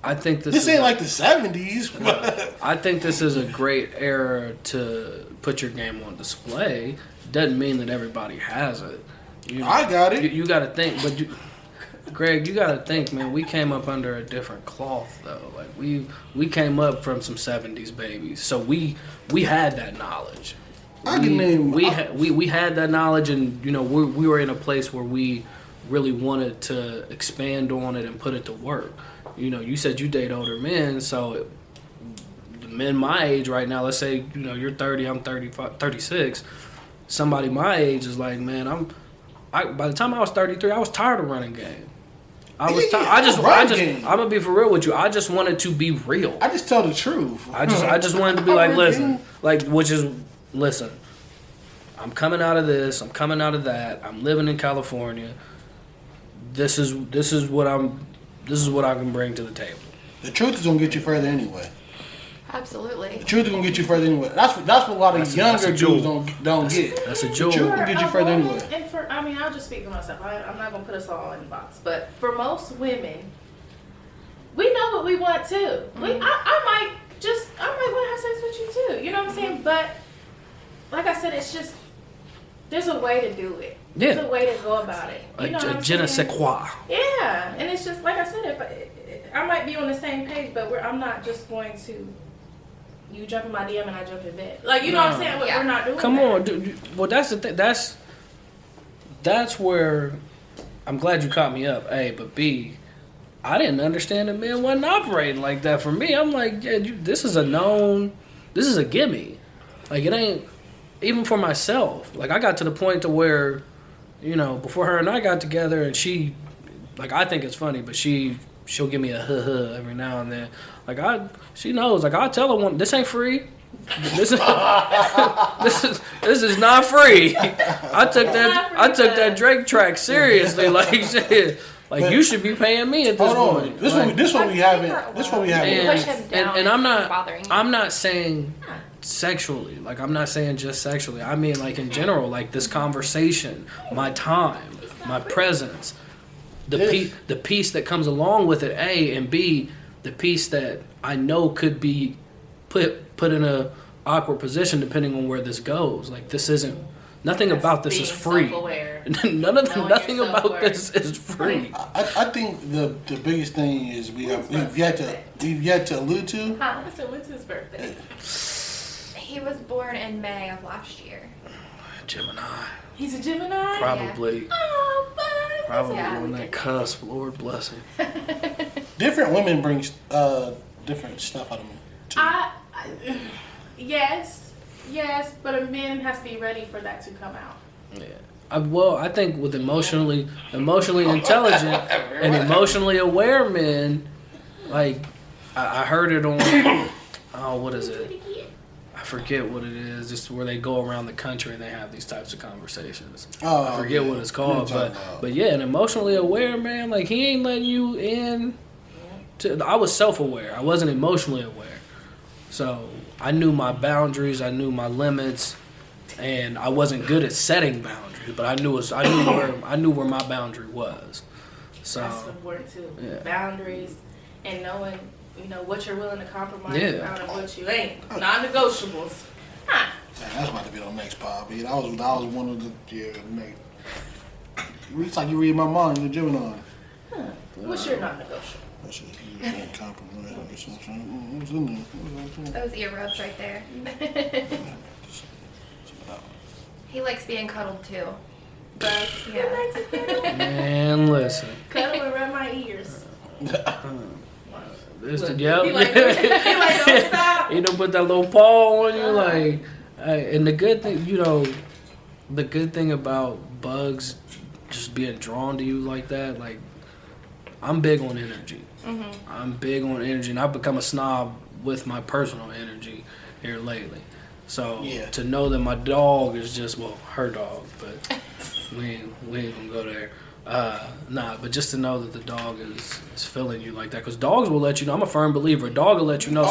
This is ain't like the 70s. But I think this is a great era to put your game on display. Doesn't mean that everybody has it. I got it. You got to think, but Greg, you got to think, man. We came up under a different cloth, though. Like we came up from some '70s babies, so we had that knowledge. I can name. We had that knowledge, and we were in a place where we really wanted to expand on it and put it to work. You said you date older men, so the men my age right now, let's say, you're 30, I'm 35, 36. Somebody my age is like, man, by the time I was 33, I was tired of running game. I was tired. I'm gonna be for real with you. I just wanted to be real. I just tell the truth. I just wanted to be like, listen, listen. I'm coming out of this. I'm coming out of that. I'm living in California. This is what I can bring to the table. The truth is gonna get you further anyway. absolutely. The truth is gonna get you further anyway. That's what a lot of younger dudes don't get. That's a The jewel. truth will get you further anyway. And I'll just speak for myself. I'm not gonna put us all in the box, but for most women, we know what we want too. I might want to have sex with you too. You know what I'm saying? But like I said, it's just there's a way to do it. Yeah. There's a way to go about it. You know what A I'm je ne sais saying? quoi. Yeah, and it's just like I said, if I might be on the same page, but I'm not just going to. You jump in my DM and I jump in bed. Like you know what I'm saying? Yeah. We're not doing. Come that. on, dude. Well, that's the thing. That's where I'm glad you caught me up. A, but B, I didn't understand that men wasn't operating like that. For me, I'm like, yeah, this is a gimme. Like it ain't even for myself. Like I got to the point to where, before her and I got together, and she, like I think it's funny, but she'll give me a every now and then. Like she knows. Like I'll tell a woman, this ain't free. This is this is not free. I took that Drake track seriously. Like shit. Like you should be paying me at this Hold point. on. This one we haven't. Push him down And if I'm it's bothering you. not saying sexually. Like I'm not saying just sexually. I mean like in general. Like this conversation, my time, my presence, the piece that comes along with it. A and B, the piece that I know could be put in a awkward position depending on where this goes. Like this isn't. Nothing about this is free. Nothing about this is free. I think the biggest thing is we've yet to allude to. So when's his birthday? He was born in May of last year. Gemini. He's a Gemini? Probably. Oh, fun. Probably Yeah. on that cusp. Lord bless him. Different women bring different stuff out of me. Yes, but a man has to be ready for that to come out. Yeah. I think with emotionally intelligent and emotionally aware men, like I heard it on what is it? I forget what it is. Just where they go around the country and they have these types of conversations. I forget what it's called, but yeah, an emotionally aware man, like he ain't letting you in. I was self-aware. I wasn't emotionally aware, so I knew my boundaries. I knew my limits, and I wasn't good at setting boundaries. But I knew where my boundary was. So that's important too. Yeah. Boundaries and knowing, what you're willing to compromise Yeah. on and what you ain't. Non-negotiables. Huh. Man, that's about to be on next pod. That was one of the next. It's like you read my mind. You're Gemini. What's your non-negotiable? That shit, you can't compromise on this one. It was in there. It was Those ear rubs right there. He likes being cuddled too. But Yeah. Man, listen. cuddle and rub my ears. This Look, yep. he like, don't stop. You know, put that little paw on you, like, and the good thing, you know, the good thing about bugs just being drawn to you like that, like, I'm big on energy. Mm-hmm. I'm big on energy, and I've become a snob with my personal energy here lately. So to know that my dog is just, well, her dog, but we ain't gonna go there. But just to know that the dog is feeling you like that, because dogs will let you know. I'm a firm believer. A dog will let you know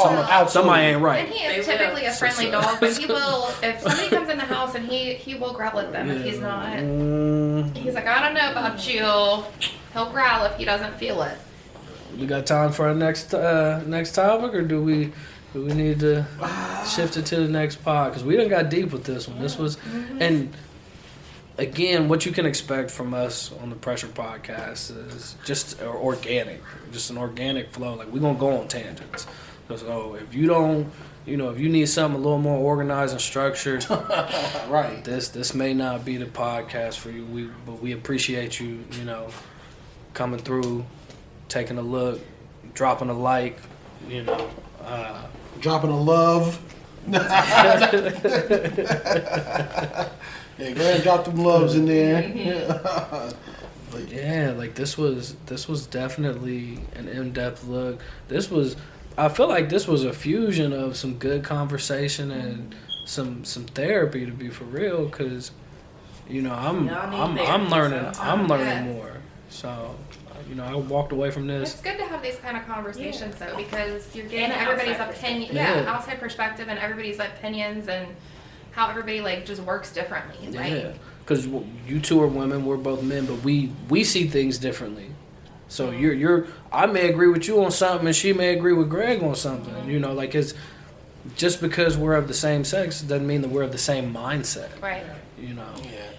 somebody ain't right. And he is They typically will. a friendly dog, but he will, if somebody comes in the house and he will growl at them if he's not. He's like, I don't know about you. He'll growl if he doesn't feel it. We got time for our next topic, or do we need to shift it to the next pod? Because we done got deep with this one. This was, and again, what you can expect from us on the Pressure Podcast is just organic, just an organic flow. Like, we're gonna go on tangents. So if you don't, if you need something a little more organized and structured, right. This may not be the podcast for you. But we appreciate you, coming through, taking a look, dropping a like, Dropping a love. Yeah, go ahead and drop them loves in there. But yeah, like this was definitely an in-depth look. I feel like this was a fusion of some good conversation and some therapy, to be for real, because I'm learning more. So I walked away from this. It's good to have these kind of conversations though, because you're getting And everybody's outside opinion, outside perspective and everybody's opinions and how everybody just works differently. Yeah, because you two are women, we're both men, but we see things differently. So I may agree with you on something, and she may agree with Greg on something. It's just because we're of the same sex doesn't mean that we're of the same mindset. Right. Yeah.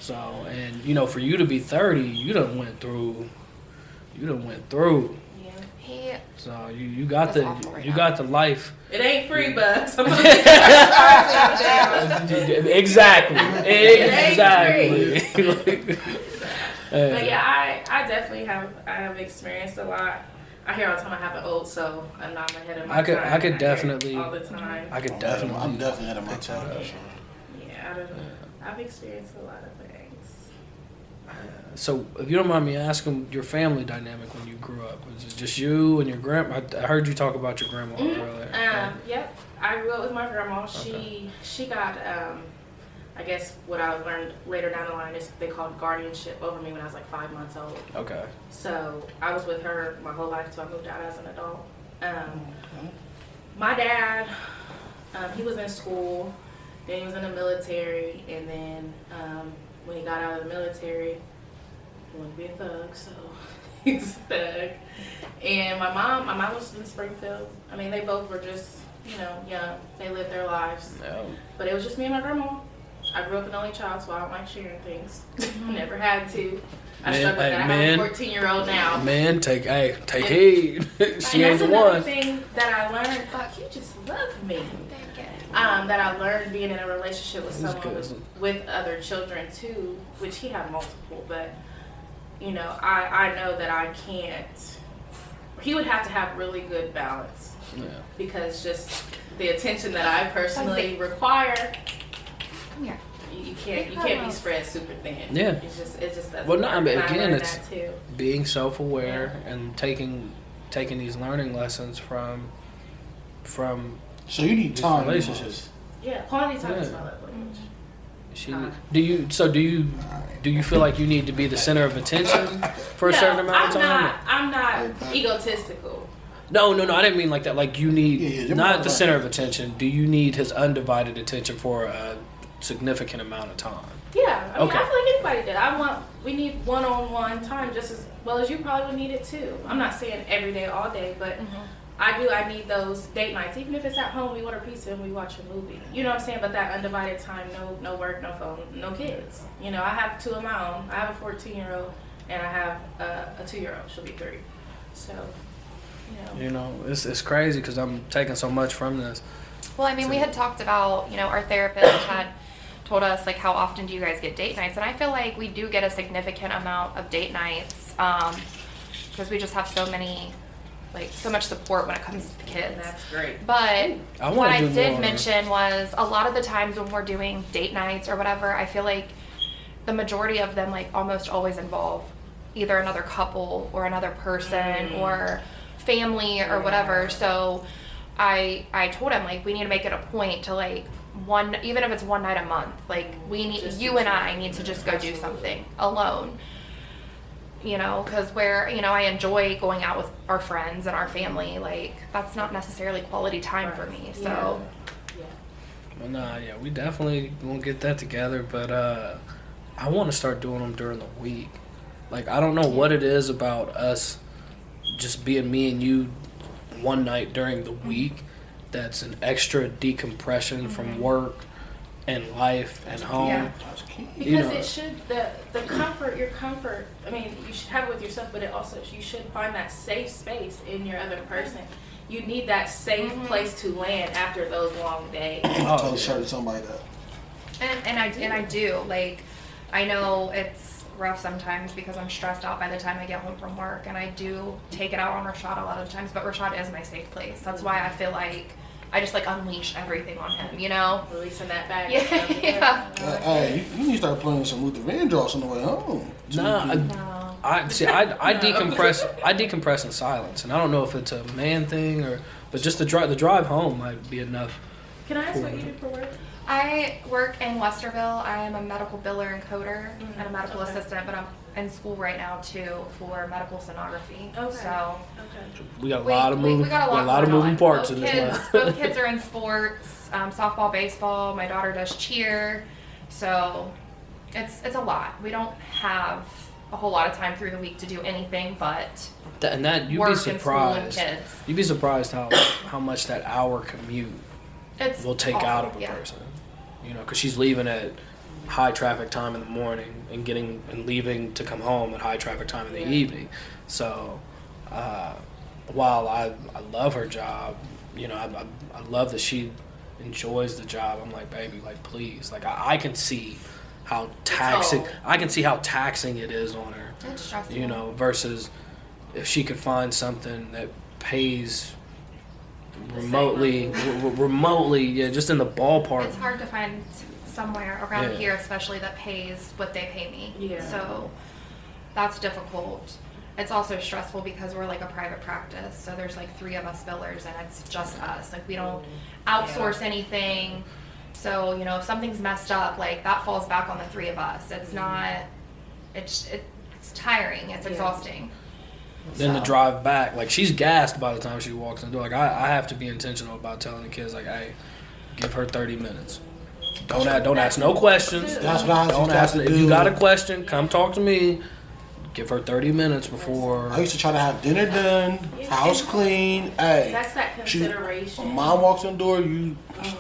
So, and for you to be 30, you done went through. Yeah. So you got That's got the life. It ain't free, but Exactly. But yeah, I definitely have experienced a lot. I hear all the time I have an old, so I'm not ahead of my time. I could definitely all the time. I could definitely. I'm definitely ahead of my time for sure. Yeah, I've experienced a lot of things. So, if you don't mind me asking, your family dynamic when you grew up, was it just you and your grandma? I heard you talk about your grandma earlier. Yep. I grew up with my grandma. She got, I guess what I learned later down the line is they called guardianship over me when I was like 5 months old. Okay. So I was with her my whole life until I moved out as an adult. My dad, he was in school, then he was in the military, and then when he got out of the military, he wanted to be a thug, so he's a thug. And my mom was in Springfield. I mean, they both were just, young. They lived their lives. No. But it was just me and my grandma. I grew up an only child, so I don't like sharing things. Never had to. I struggle with that. I have a 14-year-old now. Man, take heed. She ain't that's the another one. thing that I learned. Fuck, you just love me. That I learned being in a relationship with someone with other children too, which he had multiple, but I know that I can't. He would have to have really good balance. Yeah. Because just the attention that I personally require. Come here. You can't be spread super thin. Yeah. It just doesn't Well, no, work. I mean, And I again, learned it's that too. being self-aware and taking these learning lessons from So you need these time. relationships. Yeah, quality time is Yeah. my love language. Do you feel like you need to be the center of attention for a certain amount of time? I'm not egotistical. No, I didn't mean like that. Like you need you're not more the center of attention. Do you need his undivided attention for a significant amount of time? Yeah, I mean, Okay. I feel like anybody did. We need one-on-one time just as well as you probably would need it too. I'm not saying every day, all day, but I need those date nights. Even if it's at home, we order pizza and we watch a movie. You know what I'm saying? But that undivided time, no work, no phone, no kids. I have two of my own. I have a 14-year-old and I have a 2-year-old. She'll be 3. So You know, it's crazy because I'm taking so much from this. Well, I mean, we had talked about, our therapist had told us, like, how often do you guys get date nights? And I feel like we do get a significant amount of date nights because we just have so much support when it comes to the kids. That's great. But what I did more. mention was a lot of the times when we're doing date nights or whatever, I feel like the majority of them, like, almost always involve either another couple or another person or family or whatever. So I told him, like, we need to make it a point to, like, even if it's one night a month, like, you and I need to just go do something alone. Because I enjoy going out with our friends and our family. Like, that's not necessarily quality time for me. So, Well, we definitely won't get that together, but I want to start doing them during the week. Like, I don't know what it is about us just being me and you one night during the week that's an extra decompression from work and life and home. Yeah. Because it should, the comfort, your comfort, I mean, you should have it with yourself, but you should find that safe space in your other person. You need that safe place to land after those long days. Tell the shirt to somebody that. and I do. Like, I know it's rough sometimes because I'm stressed out by the time I get home from work, and I do take it out on Rashad a lot of times, but Rashad is my safe place. That's why I feel like I just, like, unleash everything on him, Releasing that bag. Yeah. Hey, you need to start playing some Luther Vandross on the way home. No. I decompress. I decompress in silence, and I don't know if it's a man thing but just the drive home might be enough. Can I ask what you do for work? I work in Westerville. I am a medical biller and coder and a medical assistant, but I'm in school right now too for medical sonography. Okay. So We got a lot of moving. we got a lot of going moving on. parts Both in this kids, life. both kids are in sports, softball, baseball. My daughter does cheer, so it's a lot. We don't have a whole lot of time through the week to do anything but And that you'd work be and school and surprised. kids. You'd be surprised how much that hour commute It's will take awful, out of a yeah. person. Because she's leaving at high traffic time in the morning and leaving to come home at high traffic time in the evening. So while I love her job, I love that she enjoys the job. I'm like, baby, like, please, like, I can see how taxing it is on her. It's stressful. Versus if she could find something that pays remotely, just in the ballpark. It's hard to find somewhere around here, especially that pays what they pay me. Yeah. So that's difficult. It's also stressful because we're like a private practice. So there's like 3 of us billers and it's just us. Like, we don't outsource anything. So, if something's messed up, like, that falls back on the 3 of us. It's not, it's tiring. It's exhausting. Then the drive back, like, she's gassed by the time she walks in the door. Like, I have to be intentional about telling the kids, like, hey, give her 30 minutes. Don't ask no questions. That's what I Don't ask. If you got a question, come talk to me. Give her 30 minutes before. I used to try to have dinner done, house clean. Hey, That's that consideration. when mom walks in the door, you I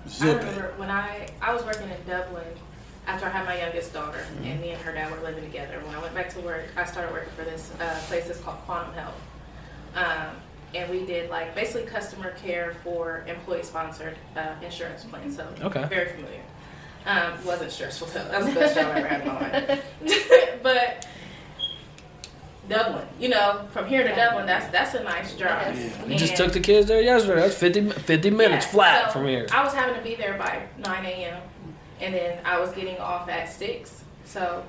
zip it. remember when I was working in Dublin after I had my youngest daughter, and me and her dad were living together. When I went back to work, I started working for this place that's called Quantum Health. And we did, like, basically customer care for employee-sponsored insurance plans. So very familiar. Wasn't stressful though. That was the best job I ever had in my life. But Dublin, from here to Dublin, that's a nice drive. Yes. We just took the kids there yesterday. That's 50 minutes flat so from here. I was having to be there by 9 a.m. and then I was getting off at 6. So,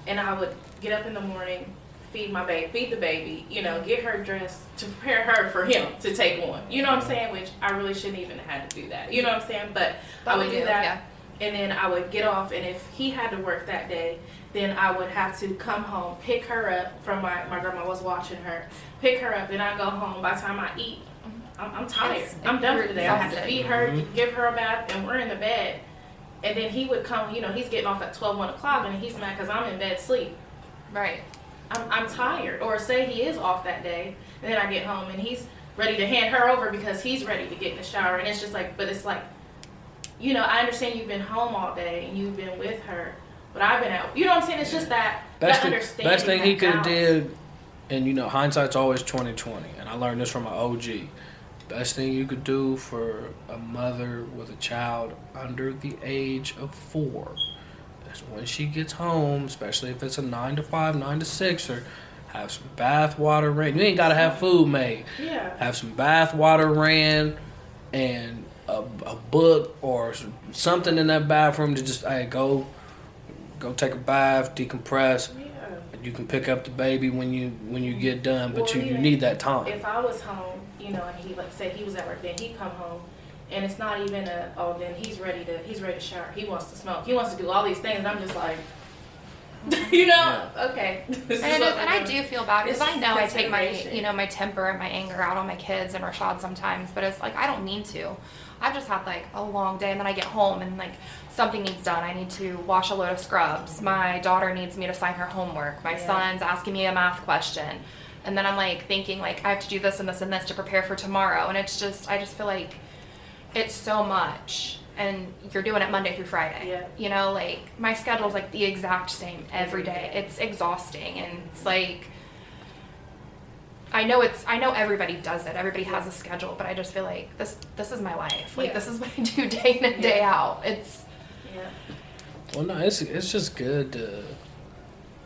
and I would get up in the morning, feed the baby, get her dressed to prepare her for him to take on. You know what I'm saying? Which I really shouldn't even have had to do that. You know what I'm saying? But I would do that. Yeah. And then I would get off, and if he had to work that day, then I would have to come home, pick her up from my grandma was watching her, pick her up, then I go home. By the time I eat, I'm tired. I'm done for the day. I have to feed her, give her a bath, and we're in the bed. And then he would come, he's getting off at 12, 1 o'clock, and he's mad because I'm in bed asleep. Right. I'm tired. Or say he is off that day, and then I get home, and he's ready to hand her over because he's ready to get in the shower. And it's just like, but it's like, I understand you've been home all day, and you've been with her, but I've been out. You know what I'm saying? It's just that understanding. Best thing he could have did and you know, hindsight's always 20/20, and I learned this from my OG. Best thing you could do for a mother with a child under the age of 4 is when she gets home, especially if it's a 9 to 5, 9 to 6, or have some bath water ran. You ain't gotta have food made. Yeah. Have some bath water ran and a book or something in that bathroom to just go take a bath, decompress. Yeah. You can pick up the baby when you get done, but Well, you need that time. If I was home, you know, and he like say he was at work, then he'd come home, and it's not even then he's ready to shower. He wants to smoke. He wants to do all these things. And I'm just like, you know, okay. This is And what we're I doing. do feel bad because It's I know I take my, consideration. you know, my temper and my anger out on my kids and Rashad sometimes, but it's like I don't mean to. I've just had like a long day, and then I get home and like something needs done. I need to wash a load of scrubs. My daughter needs me to sign her homework. My Yeah. son's asking me a math question, and then I'm like thinking like I have to do this and this and this to prepare for tomorrow, and it's just I just feel like it's so much. And you're doing it Monday through Friday. Yeah. You know, like my schedule's like the exact same every day. It's exhausting, and it's like I know everybody does it. Everybody has a schedule, but I just feel like this is my life. Like Yeah. this is what I do day in and day out. It's Yeah. Well, no, it's just good to,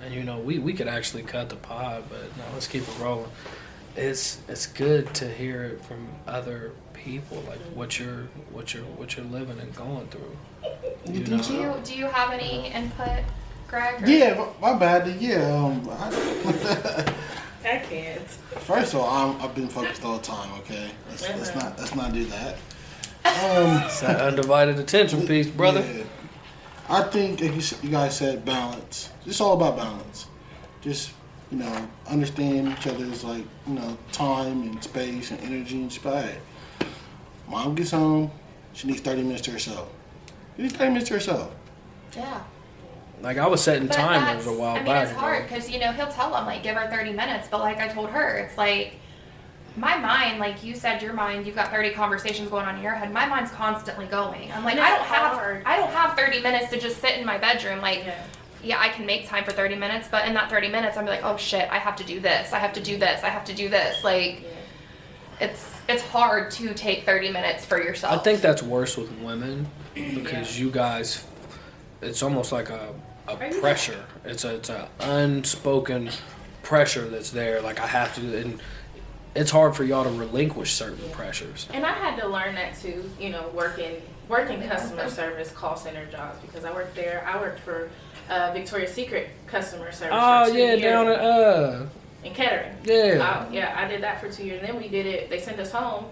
and you know, we could actually cut the pod, but no, let's keep it rolling. It's good to hear it from other people, like what you're living and going through. You know? do you have any input, Greg? Or? Yeah, my bad. Yeah, I can't. first of all, I've been focused all the time. Okay, let's not do that. It's that undivided attention piece, brother. Yeah. I think, like you guys said, balance. It's all about balance. Just, you know, understand each other's, like, you know, time and space and energy and space. Mom gets home, she needs 30 minutes to herself. She needs 30 minutes to herself. Yeah. Like I was setting But timers a while I mean, back. it's hard because, you know, he'll tell them, like, give her 30 minutes. But like I told her, it's like, my mind, like you said, your mind, you've got 30 conversations going on in your head. My mind's constantly going. I'm like, And I it's don't have hard. 30 minutes to just sit in my bedroom. Like, yeah, I can make time for 30 minutes. But in that 30 minutes, I'm like, oh, shit, I have to do this. I have to do this. I have to do this. Like, it's hard to take 30 minutes for yourself. I think that's worse with women because you guys, it's almost like a pressure. It's a unspoken pressure that's there. Like I have to, and it's hard for y'all to relinquish certain pressures. And I had to learn that too, you know, working customer service call center jobs because I worked there. I worked for Victoria's Secret customer service. Oh for 2 yeah, years. down at in Kettering. Yeah. I did that for 2 years. And then we did it. They sent us home,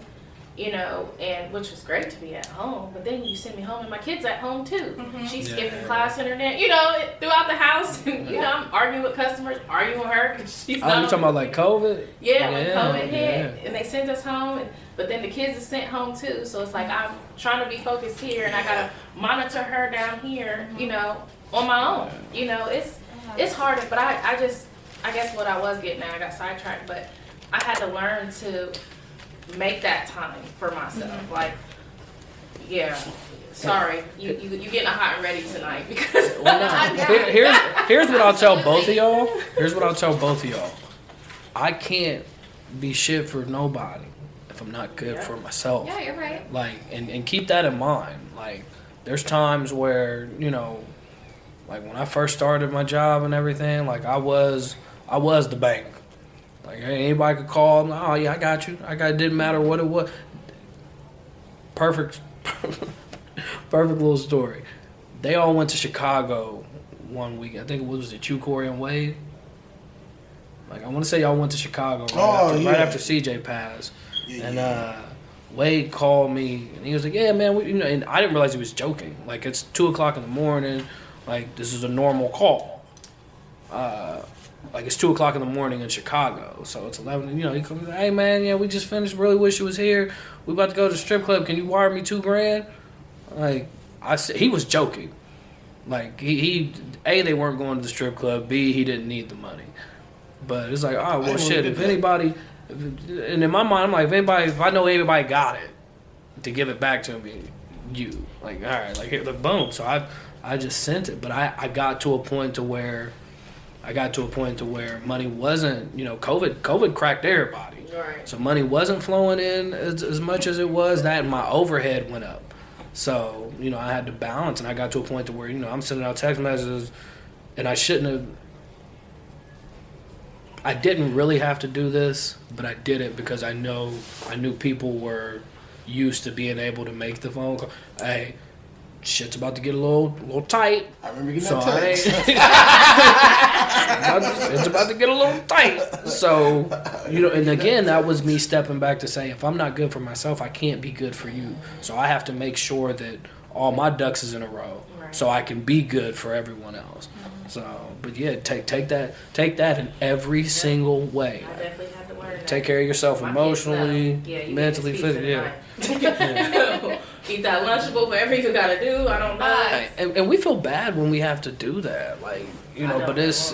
you know, and which was great to be at home. But then you send me home, and my kid's at home too. She's Yeah. skipping class internet, you know, throughout the house. And, you know, I'm arguing with customers, arguing with her because she's Oh, not. you talking about like COVID? Yeah, when COVID hit, yeah. and they sent us home, but then the kids are sent home too. So it's like I'm trying to be focused here, and I gotta monitor her down here, you know, on my own. You know, it's harder, but I guess what I was getting at, I got sidetracked, but I had to learn to make that time for myself. Like, yeah, sorry, you getting a hot and ready tonight because Well, no. Here's what I'll tell both of y'all. Here's what I'll tell both of y'all. I can't be shit for nobody if I'm not good for myself. Yeah, you're right. Like, and keep that in mind. Like, there's times where, you know, like when I first started my job and everything, like I was the bank. Like anybody could call. Oh yeah, I got you. It didn't matter what it was. Perfect little story. They all went to Chicago one week. I think it was you, Corey, and Wade. Like I want to say y'all went to Chicago right after CJ passed. And Wade called me and he was like, "Yeah, man," you know. And I didn't realize he was joking. Like it's 2:00 in the morning. Like this is a normal call. Like it's 2:00 in the morning in Chicago, so it's 11. You know, he comes, "Hey man, yeah, we just finished. Really wish you was here. We about to go to the strip club. Can you wire me $2,000?" Like I said, he was joking. Like he A, they weren't going to the strip club. B, he didn't need the money. But it's like, oh well, shit. If anybody, and in my mind, I'm like, if I know anybody got it, to give it back to me, you like, all right, like here, boom. So I just sent it, but I got to a point to where I got to a point to where money wasn't, COVID cracked everybody. Right. So money wasn't flowing in as much as it was. That and my overhead went up. So, I had to balance, and I got to a point to where, I'm sending out text messages, and I didn't really have to do this, but I did it because I knew people were used to being able to make the phone call. Hey, shit's about to get a little tight. I remember getting So that text. it's about to get a little tight. So, and again, that was me stepping back to say, if I'm not good for myself, I can't be good for you. So I have to make sure that all my ducks is in a row, so I can be good for everyone else. So, but yeah, take that in every single way. I definitely had to learn that. Take care of yourself My emotionally, kids know. Yeah, you mentally, get this physically. pizza tonight. Eat that Lunchable, whatever you gotta do. I don't know. And we feel bad when we have to do that, but it's.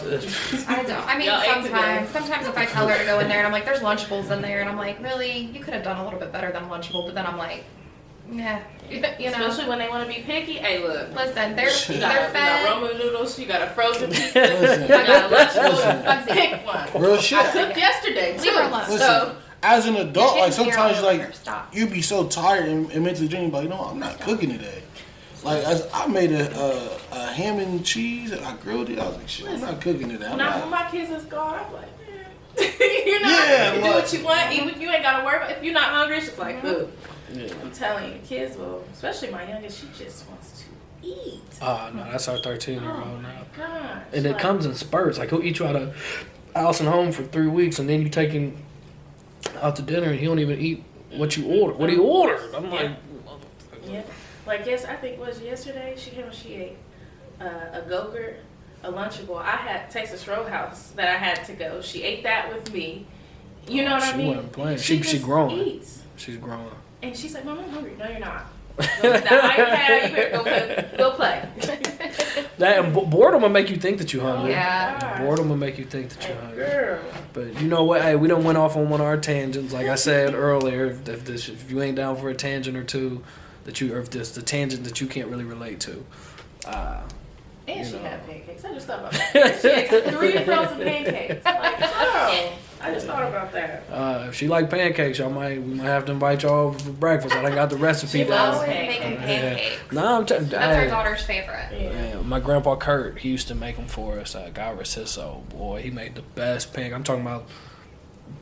I don't. I mean, Y'all ate today. sometimes if I tell her to go in there and I'm like, there's Lunchables in there, and I'm like, really? You could have done a little bit better than Lunchable, but then I'm like, yeah, Especially when they want to be picky. Hey, look. Listen, You got fed. ramen noodles. You got a frozen pizza. Listen. You got a Lunchable. Bugsy. Pick one. Real shit. I cooked yesterday too. Leave her alone. Listen, So as an adult, You're like getting sometimes, here all like over. Stop. you be so tired and mentally drained, but I'm not cooking today. Like I made a ham and cheese, and I grilled it. I was like, shit, I'm not cooking today. when my kids is gone, I'm like, man. You Yeah, do like- what you want. Even you ain't gotta worry about. If you're not hungry, it's just like food. Yeah. I'm telling you, kids will. Especially my youngest, she just wants to eat. Oh no, that's our Oh 13-year-old my now. gosh. And it comes in spurts. Like he'll eat you out of house and home for 3 weeks, and then you take him out to dinner, and he don't even eat what you order. What he ordered. I'm like, Yeah. Like I think it was yesterday. She came and she ate a Go-Gurt, a Lunchable. I had Texas Roadhouse that I had to go. She ate that with me. You know what I she mean? wasn't playing. She just growing. Eats. She's growing. And she's like, Mom, I'm hungry. No, you're not. Go get that iPad. You better go play. That and boredom will make you think that you're hungry. Yeah. Boredom will make you think that you're hungry. Girl. But you know what? Hey, we done went off on one of our tangents. Like I said earlier, if you ain't down for a tangent or two, if there's the tangent that you can't really relate to. And she had pancakes. I just thought about that. She ate 3 frozen pancakes. Like, girl. I just thought about that. If she like pancakes, we might have to invite y'all over for breakfast. I done got the recipe She down. loves Always making pancakes. No, That's our daughter's favorite. Yeah, my grandpa Kurt, he used to make them for us. God rest his soul. Boy, he made the best pancakes. I'm talking about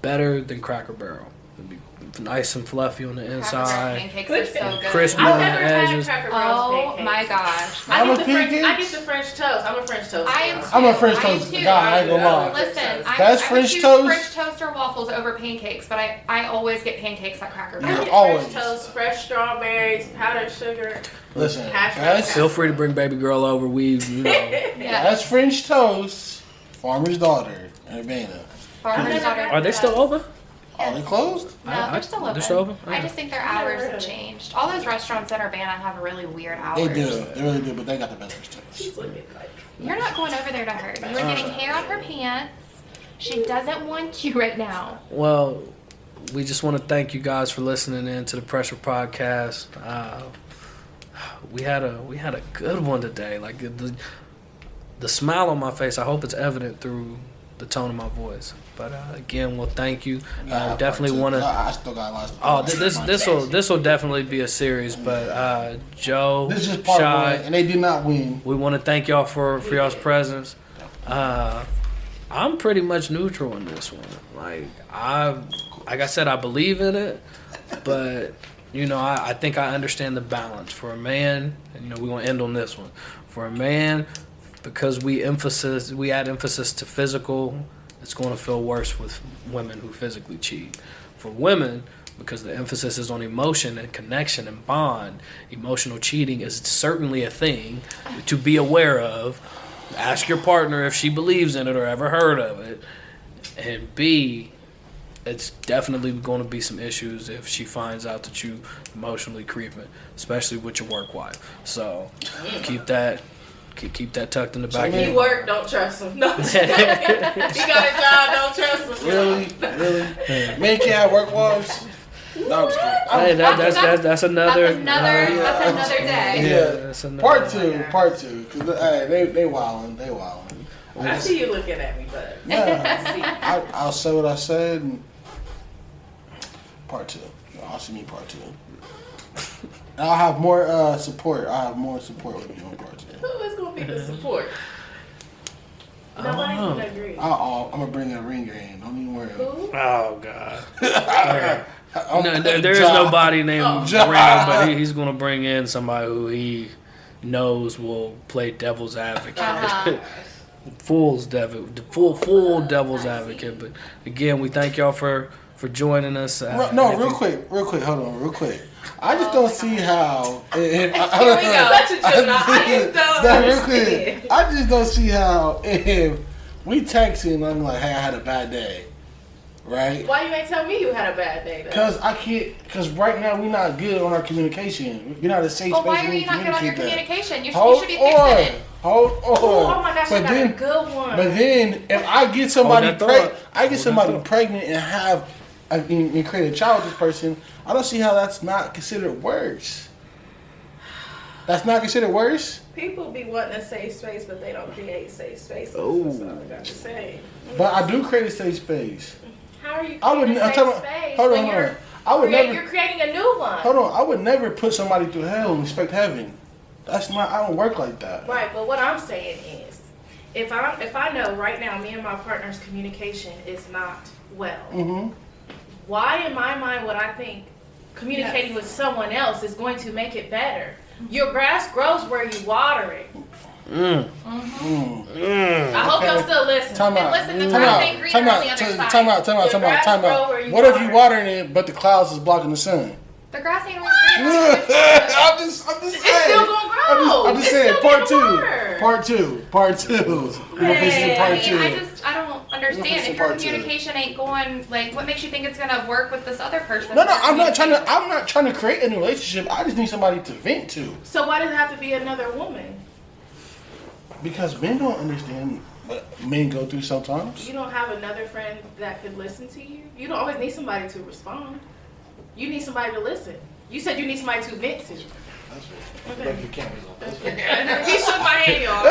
better than Cracker Barrel. It'd be nice and fluffy on the inside. Pancakes are so good. Crispy I've on the never had edges. Cracker Barrel's Oh pancakes. my gosh. I Mama get the French. pancakes? I get the French toast. I'm a French toast. I am girl. too. I'm a French I am toast too. guy. I ain't gonna lie. Listen, That's I French would choose toast? French toast or waffles over pancakes, but I always get pancakes at Cracker I Barrel. get Always. French toast, fresh strawberries, powdered sugar. Listen, Hash that's Feel free to bring baby girl over. Yeah. that's French toast. Farmer's daughter in Urbana. Farmer's daughter. Are they still open? Are they closed? No, they're still open. They're still open? I just think their I've never hours heard have of it. changed. All those restaurants in Urbana have really weird hours. They do. They really do. But they got the best French toast. She's looking like. You're not going over there to her. You are getting hair on her pants. She doesn't want you right now. Well, we just want to thank you guys for listening in to the Pressure Podcast. We had a good one today. Like the smile on my face, I hope it's evident through the tone of my voice. But again, well, thank you. Definitely want to. I still got lots. Oh, this will definitely be a series. But Joe, This is just part Shy, one, and they did not win. we want to thank y'all for y'all's presence. I'm pretty much neutral in this one. Like I said, I believe in it, but I think I understand the balance for a man. And we want to end on this one. For a man, because we add emphasis to physical, it's going to feel worse with women who physically cheat. For women, because the emphasis is on emotion and connection and bond, emotional cheating is certainly a thing to be aware of. Ask your partner if she believes in it or ever heard of it. And B, it's definitely going to be some issues if she finds out that you emotionally creeping, especially with your work wife. So keep that tucked in the back. He work, don't trust him. No. He got a job, don't trust him. Really? Men can't have work wives? No, I'm just kidding. Hey, that's another. That's another day. Yeah, that's another. Part two. Cause they wildin'. I see you looking at me, but Yeah, I'll say what I said. And part 2. I'll see me part 2. And I'll have more support. I'll have more support with you on part 2. who is gonna be the support? Nobody's gonna agree. I'm gonna bring a ringer in. Don't even worry. Who? Oh God. No, there is nobody named Ringo, but he's going to bring in somebody who he knows will play devil's advocate. Full devil's advocate. But again, we thank y'all for joining us. Real quick. Hold on, real quick. I just don't see how. Here we go. Such a joke. I just don't see how if we texting and I'm like, hey, I had a bad day. Right? Why you ain't tell me you had a bad day? Because I can't. Because right now we're not good on our communication. You're not a safe space. But why are you not good on your communication? You should be fixing it. Hold on. Oh my gosh, I got a good one. But then if I get somebody pregnant and have and create a child with this person, I don't see how that's not considered worse. That's not considered worse. People be wanting a safe space, but they don't create safe spaces. That's all I got to say. But I do create a safe space. How are you creating a safe space when you're creating a new one? Hold on, I would never put somebody through hell and expect heaven. That's not. I don't work like that. Right, but what I'm saying is, if I know right now me and my partner's communication is not well, why in my mind would I think communicating with someone else is going to make it better? Your grass grows where you water it. I hope y'all still listen. Time out. Listen, the grass ain't greener on the other side. Time out. What if you watering it, but the clouds is blocking the sun? The grass ain't always greener. I'm just saying. It's still gonna grow. I'm just saying. Part two. I don't understand. If your communication ain't going, like, what makes you think it's gonna work with this other person? No, I'm not trying to create a relationship. I just need somebody to vent to. So why does it have to be another woman? Because men don't understand what men go through sometimes. You don't have another friend that could listen to you? You don't always need somebody to respond. You need somebody to listen. You said you need somebody to vent to. That's right. Okay. Your camera's on. He shook my hand, y'all.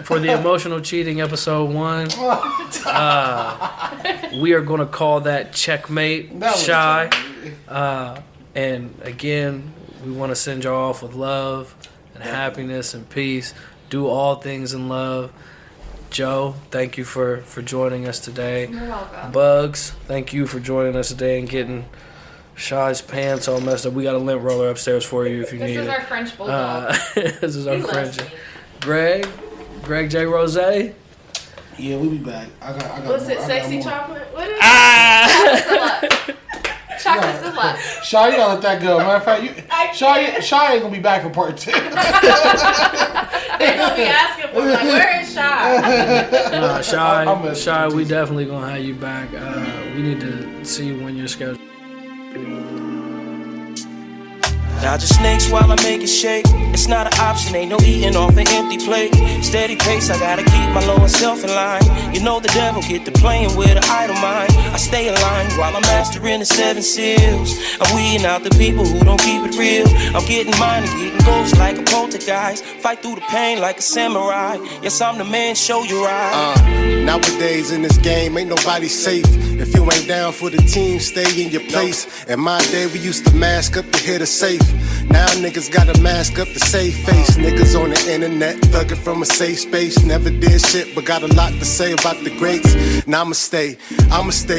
For the emotional cheating episode 1, we are going to call that checkmate. Shy. And again, we want to send y'all off with love and happiness and peace. Do all things in love. Joe, thank you for joining us today. You're welcome. Bugs, thank you for joining us today and getting Shy's pants all messed up. We got a lint roller upstairs for you if you need it. This is our French bulldog. This is our French. Greg J. Rose. Yeah, we'll be back. I got What's more. it, sexy chocolate? What is Chocolate Chocolate's a lot. Shy, you gotta let that go. Matter of fact, Shy ain't gonna be back for part 2. They're gonna be asking for like, where is Shy? Shy, we definitely gonna have you back. We need to see when your schedule. Dodging snakes while I make it shake. It's not an option, ain't no eating off an empty plate. Steady pace, I gotta keep my lower self in line. You know the devil get to playing with an idle mind. I stay in line while I'm mastering the 7 seals. I'm weeding out the people who don't keep it real. I'm getting mine and getting ghosts like a poltergeist. Fight through the pain like a samurai. Yes, I'm the man, show you right. Nowadays in this game, ain't nobody safe. If you ain't down for the team, stay in your place. In my day, we used to mask up to hit a safe. Now niggas gotta mask up to save face. Niggas on the internet, thugging from a safe space. Never did shit, but got a lot to say about the greats. Now I'ma stay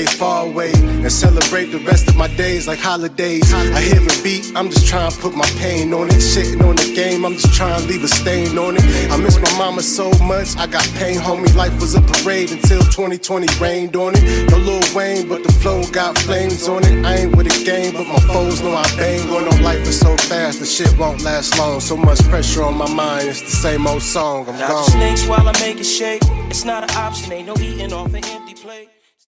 far away and celebrate the rest of my days like holidays. I hear a beat, I'm just trying to put my pain on it. Shitting on the game, I'm just trying to leave a stain on it. I miss my mama so much, I got pain, homie. Life was a parade until 2020 rained on it. No Lil Wayne, but the flow got flames on it. I ain't with a game, but my foes know I bang. Going on life is so fast, the shit won't last long. So much pressure on my mind, it's the same old song. I'm gone. Dodging snakes while I make it shake. It's not an option, ain't no eating off an empty plate.